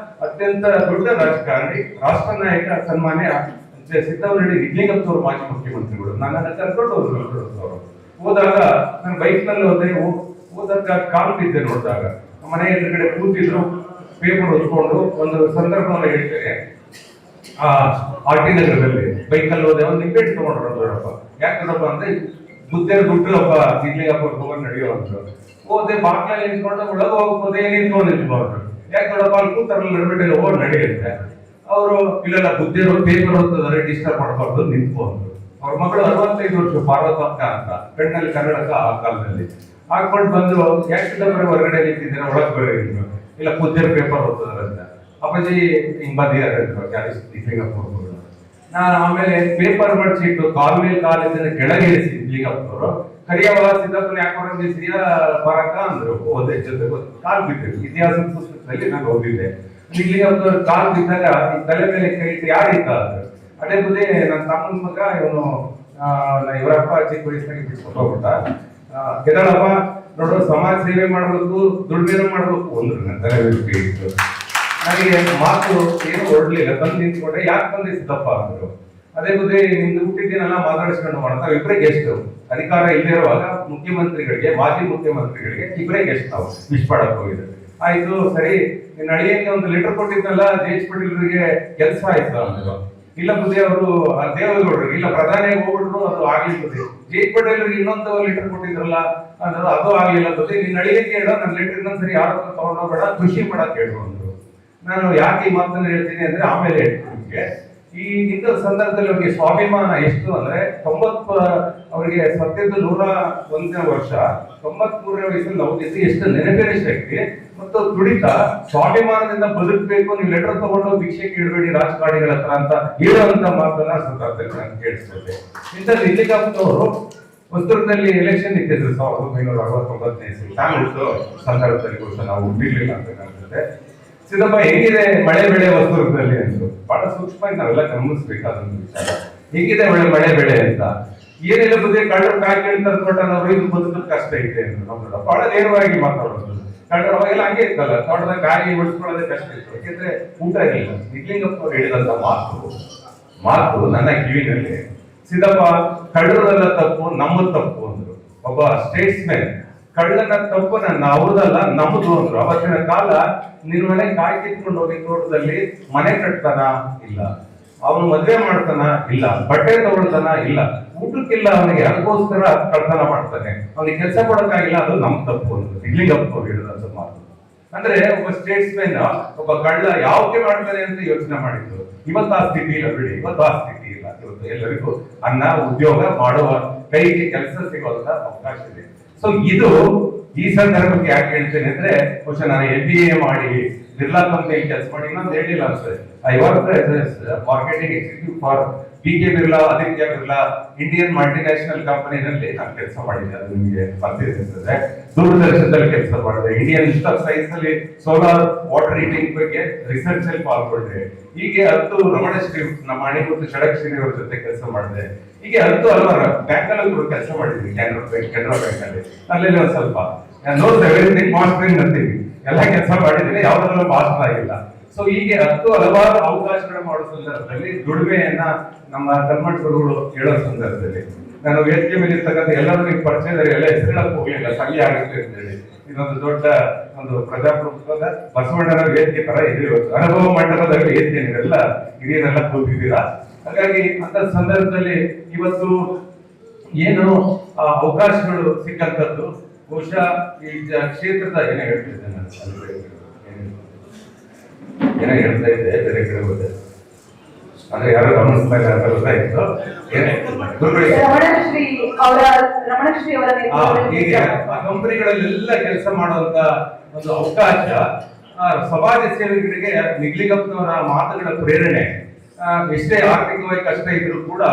ಅತ್ಯಂತ ದೊಡ್ಡ ರಾಜಕಾರಣಿ, ರಾಷ್ಟ್ರ ನಾಯಕ ಸನ್ಮಾನ್ಯ ಸಿದ್ದವರಳ್ಳಿ ನಿಜಲಿಂಗಪ್ಪನವರು ಮಾಜಿ ಮುಖ್ಯಮಂತ್ರಿಗಳು ನನ್ನನ್ನು ಕರ್ಕೊಂಡು ಹೋದ್ರು. ಹೋದಾಗ ನಾನು ಬೈಕ್ ನಲ್ಲಿ ಹೋದಾಗ ಕಾಲು ಬಿದ್ದೆ. ನೋಡಿದಾಗ ಮನೆ ಎದುರುಗಡೆ ಕೂತಿದ್ರು, ಪೇಪರ್ ಓದ್ಕೊಂಡು ಒಂದು ಸಂದರ್ಭವನ್ನು ಹೇಳ್ತೇನೆ. RT ನಗರದಲ್ಲಿ ಬೈಕಲ್ಲಿ ಹೋದೆ, ಒಂದು ನಿಂಬೆಟ್ ತಗೊಂಡ್ರು ದೊಡ್ಡಪ್ಪ. ಯಾಕೆ ದೊಡ್ಡಪ್ಪ ಅಂದ್ರೆ ಮುದ್ದೆ ದುಡ್ಡು ಒಬ್ಬ ನಿಜಲಿಂಗಪ್ಪ ತಗೊಂಡು ನಡೆಯುವಂತ ಹೋದೆ. ಬಾಕ್ಲಲ್ಲಿ ನಿಂತ್ಕೊಂಡು ಒಳಗೆ ಹೋಗ್ಬೋದೇ ನಿಂತ್ಕೊಂಡು ನಿಂತ್ಕೊಂಡ್ರು. ಯಾಕೆ ದೊಡ್ಡಪ್ಪ ಅಲ್ಲಿ ಕೂತಾರಲ್ಲ ನಡ್ಬಿಟ್ಟೆ ಹೋಗಿ ನಡೆಯುತ್ತೆ. ಅವರು ಇಲ್ಲೆಲ್ಲ ಬುದ್ಧಿರೋ ಪೇಪರ್ ಓದ್ತಿದ್ದಾರೆ, ಡಿಸ್ಟರ್ಬ್ ಮಾಡಬಾರ್ದು ನಿಂತ್ಕೊಂಡು. ಅವ್ರ ಮಗಳು 65 ವರ್ಷ ಪಾರ್ವತಕ್ಕ ಅಂತ, ಕಣ್ಣಲ್ಲಿ ಕನ್ನಡಕ ಆ ಕಾಲದಲ್ಲಿ ಹಾಕೊಂಡು ಬಂದು, ಯಾಕೆ ಹೊರಗಡೆ ನಿಂತಿದ್ದೇನೆ ಒಳಗೆ ಬರೋ ಇಲ್ಲ ಬುದ್ಧಿರ ಪೇಪರ್ ಓದ್ತಿದಾರೆ ಅಂತ. ಅಪ್ಪಾಜಿ ಹಿಂಗ್ ಬಂದಿದ್ದಾರೆ ಲಿಂಗಪ್ಪನವರು. ನಾನು ಆಮೇಲೆ ಪೇಪರ್ ಮಡಿಸಿಟ್ಟು ಕಾಲ್ ಮೇಲೆ ಕಾಲಿಂದ ಕೆಳಗೆ ಇಳಿಸಿ ಲಿಂಗಪ್ಪನವರು ಕರಿಯವ ಸಿದ್ದಪ್ಪನ ಯಾಕೆ ನಿಲ್ಸಿದ್ಯಾ ಬರಕ ಅಂದ್ರು. ಓದೇ ಜೊತೆ ಕಾಲ್ ಬಿದ್ದರು. ಇತಿಹಾಸದ ಪುಸ್ತಕದಲ್ಲಿ ನಾನು ಓದಿದ್ದೆ. ಲಿಂಗಪ್ಪನವ್ರ ಕಾಲ್ ಬಿದ್ದಾಗ ಈ ತಲೆ ಮೇಲೆ ಕೈ ಇಟ್ಟು ಯಾರಿತ್ತ ಅಂದ್ರು. ಅದೇ ಬುದ್ಧಿ ನನ್ನ ತಮ್ಮನ ಮಗ ಇವನು ಇವರಪ್ಪ ಚಿಕ್ಕ ವಯಸ್ಸಿನಾಗ ಬಿಟ್ಕೊಂಡು ಹೋಗ್ಬಿಟ್ಟ. ಗೆದಳಪ್ಪ ನೋಡು, ಸಮಾಜ ಸೇವೆ ಮಾಡ್ಬೇಕು, ದುಡ್ಮೇನು ಮಾಡ್ಬೇಕು ಅಂದ್ರು. ನನ್ನ ತಲೆ ಮೇಲೆ ಇತ್ತು. ನನಗೆ ಮಾತು ಏನು ಹೊರಡ್ಲಿಲ್ಲ. ತಂದು ನಿಂತ್ಕೊಂಡೆ. ಯಾಕೆ ಬಂದಿದ್ದಪ್ಪ ಅಂದ್ರು. ಅದೇ ಬುದ್ಧಿ ನಿಮ್ದು ಹುಟ್ಟಿದ್ದೀನಲ್ಲ ಮಾತಾಡಿಸ್ಕೊಂಡು ಮಾಡ್ತಾವೆ. ಇಬ್ಬರೇ ಗೆಸ್ಟ್, ಅಧಿಕಾರ ಇಲ್ಲದೆ ಇರುವಾಗ ಮುಖ್ಯಮಂತ್ರಿಗಳಿಗೆ, ಮಾಜಿ ಮುಖ್ಯಮಂತ್ರಿಗಳಿಗೆ ಇಬ್ಬರೇ ಗೆಸ್ಟ್ ನಾವು ವಿಶ್ ಮಾಡಕ್ ಹೋಗಿದ್ದೆ. ಆಯ್ತು ಸರಿ, ನಿನ್ನ ಅಳಿಯಂಗೆ ಒಂದು ಲೆಟರ್ ಕೊಟ್ಟಿದ್ದಲ್ಲ ಜೇಜ್ ಪಟೇಲ್ರಿಗೆ ಕೆಲಸ ಆಯ್ತು ಅಂದ್ರು. ಇಲ್ಲ ಬುದ್ಧಿ ಅವರು ದೇವೇಗೌಡರಿಗೆ ಇಲ್ಲ ಪ್ರಧಾನಿಯಾಗಿ ಹೋಗ್ಬಿಟ್ರು, ಅದು ಆಗ್ಲಿಲ್ಲ ಬುದ್ಧಿ. ಜೇಜ್ ಪಟೇಲ್ರಿಗೆ ಇನ್ನೊಂದು ಲೆಟರ್ ಕೊಟ್ಟಿದ್ರಲ್ಲ ಅಂದ್ರೆ ಅದು ಆಗ್ಲಿಲ್ಲ ಬುದ್ಧಿ. ನಿನ್ನ ಅಳಿಯಂಗೆ ಹೇಳೋ ನನ್ನ ಲೆಟರ್ ಇನ್ನೊಂದ್ಸರಿ ಯಾರು ತಗೊಂಡೋಗ್ಬೇಡ, ಖುಷಿ ಮಾಡಕ್ ಹೇಳು ಅಂದ್ರು. ನಾನು ಯಾಕೆ ಈ ಮಾತನ್ನ ಹೇಳ್ತೀನಿ ಅಂದ್ರೆ ಆಮೇಲೆ ಹೇಳ್ತೀನಿ. ಈ ಇಂಥ ಸಂದರ್ಭದಲ್ಲಿ ಅವರಿಗೆ ಸ್ವಾಭಿಮಾನ ಎಷ್ಟು ಅಂದ್ರೆ ಅವರಿಗೆ ಸತ್ಯದ 101ನೇ ವರ್ಷ, 93ನೇ ವಯಸ್ಸಲ್ಲಿ ನಾವು ಎಷ್ಟು ನೆನಪಿನ ಶಕ್ತಿ ಮತ್ತು ತುಡಿತ, ಸ್ವಾಭಿಮಾನದಿಂದ ಬದುಕಬೇಕು. ನೀವು ಲೆಟರ್ ತಗೊಂಡು ಭಿಕ್ಷೆ ಕೇಳಬೇಡಿ ರಾಜಕಾರಣಿಗಳ ಹತ್ರ ಅಂತ ಹೇಳುವಂತ ಮಾತನ್ನ ಸಂದರ್ಭದಲ್ಲಿ ನಾನು ಕೇಳಿಸ್ತೇನೆ. ಇಂಥ ನಿಲ್ಲಿಗಪ್ಪನವರು ಹೊಸದುರ್ಗದಲ್ಲಿ ಎಲೆಕ್ಷನ್ ಇಟ್ಟಿದ್ರು 1969ನೇ ಇಸ್ವಿ. ಸಂದರ್ಭದಲ್ಲಿ ಬಹುಶಃ ನಾವು ಹುಟ್ಟಿರ್ಲಿಲ್ಲ ಅಂತ ಕಾಣಿಸುತ್ತೆ. ಸಿದ್ದಪ್ಪ ಹೇಗಿದೆ ಮಳೆ ಬೆಳೆ ಹೊಸದುರ್ಗದಲ್ಲಿ ಅಂತ ಬಹಳ ಸೂಕ್ಷ್ಮವಾಗಿ ನಾವೆಲ್ಲ ಗಮನಿಸಬೇಕಾದಂತ ವಿಚಾರ. ಹೇಗಿದೆ ಮಳೆ ಬೆಳೆ ಅಂತ, ಏನೆಲ್ಲ ಬುದ್ಧಿ ಕಳ್ಳರು ಕಾಯಿ ಕೇಳ್ತಾರೆ ತೋಟನವರು, ಇದು ಬದುಕೋದು ಕಷ್ಟ ಐತೆ ಅಂತ ನಮ್ದು ಬಹಳ ನೇರವಾಗಿ ಮಾತಾಡೋದು. ಕಳ್ಳರು ಅವಾಗೆಲ್ಲ ಹಂಗೆ ಇತ್ತಲ್ಲ, ತೋಟದ ಕಾಯಿ ಉಳಿಸ್ಕೊಳ್ಳೋದೇ ಕಷ್ಟ ಇತ್ತು, ಯಾಕೆಂದ್ರೆ ಊಟ ಇರಲಿಲ್ಲ. ನಿಗ್ಲಿಂಗಪ್ಪ ಅವರು ಹೇಳಿದಂತ ಮಾತು ನನ್ನ ಕಿವಿನಲ್ಲಿ, ಸಿದ್ದಪ್ಪ ಕಳ್ಳರೆಲ್ಲ ತಪ್ಪು, ನಮ್ಮದು ತಪ್ಪು ಅಂದ್ರು. ಒಬ್ಬ ಸ್ಟೇಟ್ಸ್ಮನ್ ಕಳ್ಳನ ತಪ್ಪು ಅವ್ರದಲ್ಲ ನಮ್ಮದು ಅಂದ್ರು. ಅವತ್ತಿನ ಕಾಲ ನಿನ್ ಮನೆ ಕಾಯಿ ಕಿತ್ಕೊಂಡು ಹೋಗಿ ತೋಟದಲ್ಲಿ ಮನೆ ಕಟ್ತಾನ ಇಲ್ಲ, ಅವನು ಮದ್ವೆ ಮಾಡ್ತಾನ ಇಲ್ಲ, ಬಟ್ಟೆ ತಗೊಳ್ತಾನ ಇಲ್ಲ, ಊಟಕ್ಕಿಲ್ಲ ಅವನಿಗೆ, ಅದಕ್ಕೋಸ್ಕರ ಕಳ್ತನ ಮಾಡ್ತಾನೆ, ಅವನಿಗೆ ಕೆಲಸ ಕೊಡಕ್ಕಾಗಿಲ್ಲ, ಅದು ನಮ್ ತಪ್ಪು ಅಂದ್ರು. ನಿಗ್ಲಿಂಗಪ್ಪ ಅವ್ರು ಹೇಳಿದಂತ ಮಾತು. ಅಂದ್ರೆ ಒಬ್ಬ ಸ್ಟೇಟ್ಸ್ಮನ್ ಒಬ್ಬ ಕಳ್ಳ ಯಾವಕ್ಕೆ ಮಾಡ್ತಾನೆ ಅಂತ ಯೋಚನೆ ಮಾಡಿದ್ರು. ಇವತ್ತು ಆ ಸ್ಥಿತಿ ಇಲ್ಲ ಬಿಡಿ, ಇವತ್ತು ಆ ಸ್ಥಿತಿ ಇಲ್ಲ. ಇವತ್ತು ಎಲ್ಲರಿಗೂ ಅನ್ನ ಉದ್ಯೋಗ ಮಾಡುವ ಕೈಗೆ ಕೆಲಸ ಸಿಗುವಂತ ಅವಕಾಶ ಇದೆ. ಸೊ ಇದು ಈ ಸಂದರ್ಭಕ್ಕೆ ಯಾಕೆ ಹೇಳ್ತೇನೆ ಅಂದ್ರೆ, ಬಹುಶಃ ನಾನು MBA ಮಾಡಿ ಬಿರ್ಲಾ ಕಂಪನಿ ಕೆಲಸ ಮಾಡಿ ಇನ್ನೊಂದು ಹೇಳಿಲ್ಲ ಅನ್ಸುತ್ತೆ. I work marketing executive for PK Birla, Aditya Birla Indian multinational ಕಂಪನಿನಲ್ಲಿ ನಾನು ಕೆಲಸ ಮಾಡಿದ್ದೆ. ಅದು ನಿಮಗೆ ಬರ್ತಿರ್ತದೆ. ದೂರದರ್ಶನದಲ್ಲಿ ಕೆಲಸ ಮಾಡಿದೆ. ಇಂಡಿಯನ್ ಇನ್ಸ್ಟಿಟ್ಯೂಟ್ ಆಫ್ ಸೈನ್ಸ್ ಅಲ್ಲಿ ಸೋಲಾರ್ ವಾಟರ್ ಹೀಟಿಂಗ್ ಬಗ್ಗೆ ರಿಸರ್ಚ್ ಅಲ್ಲಿ ಪಾಲ್ಗೊಂಡೆ. ಹೀಗೆ 10 ರಮಣಶ್ರೀ ನಮ್ಮ ಅಣಿಮುತ್ತು ಷಡಕ್ಷರಿ ಅವರ ಜೊತೆ ಕೆಲಸ ಮಾಡಿದೆ. ಹೀಗೆ 10 ಹಲವಾರು ಬ್ಯಾಂಕ್ ಅಲ್ಲಿ ಕೆಲಸ ಮಾಡಿದ್ವಿ. ಕೆನರಾ ಬ್ಯಾಂಕ್ ಅಲ್ಲಿ ಅಲ್ಲೆಲ್ಲ ಒಂದು ಸ್ವಲ್ಪ ನೋಡ್ದೆ ಎವ್ರಿಥಿಂಗ್ ಮಾಸ್ಟರಿಂಗ್ ಅಂತೀವಿ, ಎಲ್ಲ ಕೆಲಸ ಮಾಡಿದ್ದೀನಿ, ಯಾವ್ದ್ರಲ್ಲೂ ಮಾಸ್ಟರ್ ಆಗಿಲ್ಲ. ಸೊ ಹೀಗೆ 10 ಹಲವಾರು ಅವಕಾಶಗಳು ಮಾಡೋ ಸಂದರ್ಭದಲ್ಲಿ ದುಡಿಮೆಯನ್ನ ನಮ್ಮ ಕರ್ಮಠರುಗಳು ಹೇಳೋ ಸಂದರ್ಭದಲ್ಲಿ ನಾನು ವೇದಿಕೆ ಮೇಲೆ ಇರ್ತಕ್ಕಂಥ ಎಲ್ಲರೂ ಪರಿಚಯದಲ್ಲಿ ಎಲ್ಲ ಹೆಸರುಗಳಕ್ಕೆ ಹೋಗ್ಲಿಲ್ಲ, ಸಂಘ ಆಗುತ್ತೆ ಅಂತ ಹೇಳಿ. ಇದೊಂದು ದೊಡ್ಡ ಒಂದು ಪ್ರಜಾಪ್ರಭುತ್ವದ ಬಸವಣ್ಣನ ವೇದಿಕೆ ತರ ಇದೆ. ಅನುಭವ ಮಂಟಪದಲ್ಲಿ ವೇದಿಕೆ ನೀವೆಲ್ಲ ಹಿರಿಯರೆಲ್ಲ ಕೂತಿದ್ದೀರಾ. ಹಾಗಾಗಿ ಅಂತ ಸಂದರ್ಭದಲ್ಲಿ ಇವತ್ತು ಏನು ಅವಕಾಶಗಳು ಸಿಕ್ಕಂಥದ್ದು ಬಹುಶಃ ಈ ಕ್ಷೇತ್ರದ ಏನೋ ಹೇಳ್ತಿದ್ದೆ ನಾನು, ಏನೋ ಹೇಳ್ತಾ ಇದ್ದೆ, ಬೇರೆ ಕಡೆ ಹೋದೆ ಅಂದ್ರೆ ಯಾರು ಗಮನಿಸ್ತಾ ಇಲ್ಲ ಅಂತ ಗೊತ್ತಾಯ್ತು. ಹೀಗೆ ಆ ಕಂಪನಿಗಳಲ್ಲೆಲ್ಲ ಕೆಲಸ ಮಾಡುವಂತ ಒಂದು ಅವಕಾಶ ಸಮಾಜ ಸೇವೆಗಳಿಗೆ ನಿಗ್ಲಿಗಪ್ಪನವರ ಮಾತುಗಳ ಪ್ರೇರಣೆ. ಎಷ್ಟೇ ಆರ್ಥಿಕವಾಗಿ ಕಷ್ಟ ಇದ್ರೂ ಕೂಡ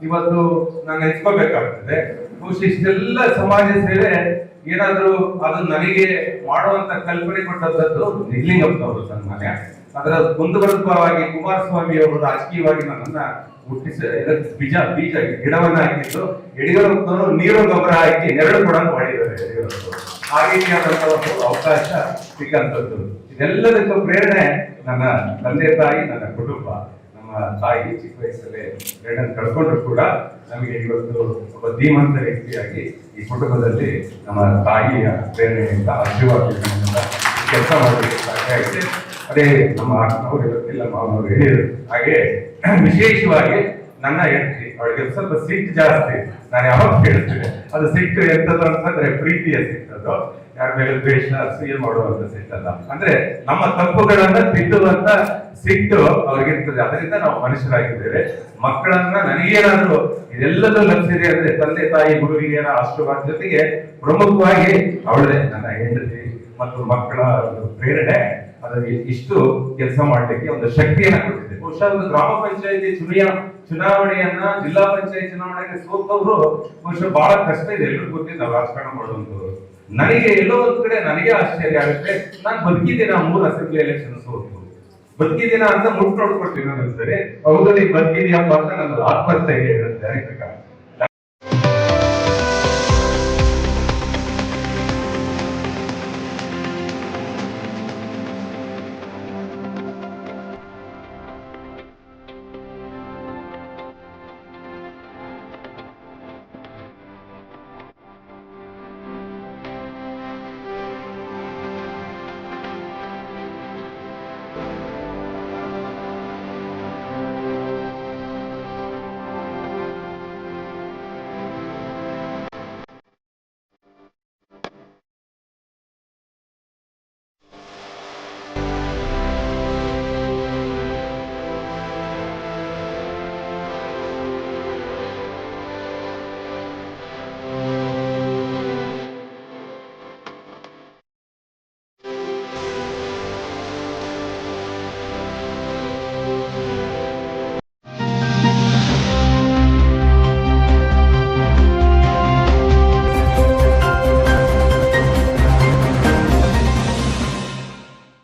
ಇವತ್ತು ನಾನು ನೆಚ್ಕೋಬೇಕಾಗ್ತದೆ. ಬಹುಶಃ ಇಷ್ಟೆಲ್ಲ ಸಮಾಜ ಸೇವೆ ಏನಾದ್ರೂ ಅದು ನನಗೆ ಮಾಡುವಂತ ಕಲ್ಪನೆ ಕೊಟ್ಟದ್ದು ನಿಗ್ಲಿಂಗಪ್ಪನವರು ಸನ್ಮಾನ್ಯ. ಅದರ ಮುಂದುವರೆದವಾಗಿ ಕುಮಾರಸ್ವಾಮಿ ಅವರು ರಾಜಕೀಯವಾಗಿ ನನ್ನನ್ನ ಹುಟ್ಟಿಸ ಬೀಜ ಗಿಡವನ್ನ ಹಾಕಿದ್ದು, ಯಡಿಯೂರಪ್ಪನವರು ನೀರು ಗೊಬ್ಬರ ಹಾಕಿ ನೆರಳು ಕೂಡ ಮಾಡಿದ್ದಾರೆ ಯಡಿಯೂರಪ್ಪನವರು. ಆ ರೀತಿಯಾದಂತಹ ಒಂದು ಅವಕಾಶ ಸಿಕ್ಕಂಥದ್ದು. ಇದೆಲ್ಲದಕ್ಕೂ ಪ್ರೇರಣೆ ನನ್ನ ತಂದೆ ತಾಯಿ, ನನ್ನ ಕುಟುಂಬ. ನಮ್ಮ ತಾಯಿ ಚಿಕ್ಕ ವಯಸ್ಸಲ್ಲೇ ಗಂಡನ್ನು ಕಳ್ಕೊಂಡ್ರು ಕೂಡ ನಮಗೆ ಇವತ್ತು ಒಬ್ಬ ಧೀಮಂತ ವ್ಯಕ್ತಿಯಾಗಿ ಈ ಕುಟುಂಬದಲ್ಲಿ ನಮ್ಮ ತಾಯಿಯ ಪ್ರೇರಣೆಯಿಂದ ಆಶೀರ್ವಾದದಿಂದ ಕೆಲಸ ಮಾಡಲಿಕ್ಕೆ ಸಾಧ್ಯ ಆಗಿದೆ. ಅದೇ ನಮ್ಮ ಅಕ್ಕನವರು ಇವತ್ತಿಲ್ಲ ಮಾವನವರು ಹೇಳಿದರು ಹಾಗೆ ವಿಶೇಷವಾಗಿ ನನ್ನ ಹೆಂಡತಿ, ಅವಳಿಗೆ ಸ್ವಲ್ಪ ಸಿಟ್ಟು ಜಾಸ್ತಿ. ನಾನು ಯಾವಾಗ ಹೇಳ್ತೇನೆ ಅದು ಸಿಟ್ಟು ಎಂತದ್ದು ಅಂತಂದ್ರೆ ಪ್ರೀತಿಯ ಸಿಟ್ಟದು, ಯಾರ ಮೇಲೆ ದ್ವೇಷ ಅಸೂಯೆ ಮಾಡುವಂತ ಸಿಟ್ಟಲ್ಲ. ಅಂದ್ರೆ ನಮ್ಮ ತಪ್ಪುಗಳನ್ನ ತಿದ್ದುವಂತ ಸಿಟ್ಟು ಅವ್ರಿಗಿರ್ತದೆ. ಅದರಿಂದ ನಾವು ಮನುಷ್ಯರಾಗಿದ್ದೇವೆ. ಮಕ್ಕಳನ್ನ ನನಗೇನಾದ್ರೂ ಇದೆಲ್ಲದೂ ಲಭಿಸಿದೆ ಅಂದ್ರೆ ತಂದೆ ತಾಯಿ ಗುರುವಿನ ಆಶೀರ್ವಾದ ಜೊತೆಗೆ ಪ್ರಮುಖವಾಗಿ ಅವಳೇ ನನ್ನ ಹೆಂಡತಿ ಮತ್ತು ಮಕ್ಕಳ ಪ್ರೇರಣೆ ಅದಕ್ಕೆ ಇಷ್ಟು ಕೆಲಸ ಮಾಡ್ಲಿಕ್ಕೆ ಒಂದು ಶಕ್ತಿಯನ್ನ ಕೊಟ್ಟಿದೆ. ಬಹುಶಃ ಒಂದು ಗ್ರಾಮ ಪಂಚಾಯತಿ ಚುನಾವಣೆಯನ್ನ ಜಿಲ್ಲಾ ಪಂಚಾಯತ್ ಚುನಾವಣೆಗೆ ಸೋತವರು ಬಹುಶಃ ಬಹಳ ಕಷ್ಟ ಇದೆ, ಎಲ್ಲರಿಗೂ ಗೊತ್ತಿದೆ. ನಾವು ರಾಜಕಾರಣ ಮಾಡುವಂತವ್ರು. ನನಗೆ ಎಲ್ಲೋ ಒಂದ್ ಕಡೆ ನನಗೆ ಆಶ್ಚರ್ಯ ಆಗುತ್ತೆ. ನಾನು ಬದುಕಿದ್ದೀನ 3 ಅಸೆಂಬ್ಲಿ ಎಲೆಕ್ಷನ್ ಸೋತು ಬದುಕಿದ್ದೀನ ಅಂತ ಮುಟ್ಟು ನೋಡ್ಕೊಳ್ತೀನಿ. ಸರಿ ಹೌದು, ನೀ ಬದುಕಿದ್ಯಪ್ಪ ಅಂತ ನನ್ನ ಆತ್ಮಹತ್ಯೆ ಹೇಳುತ್ತೆ.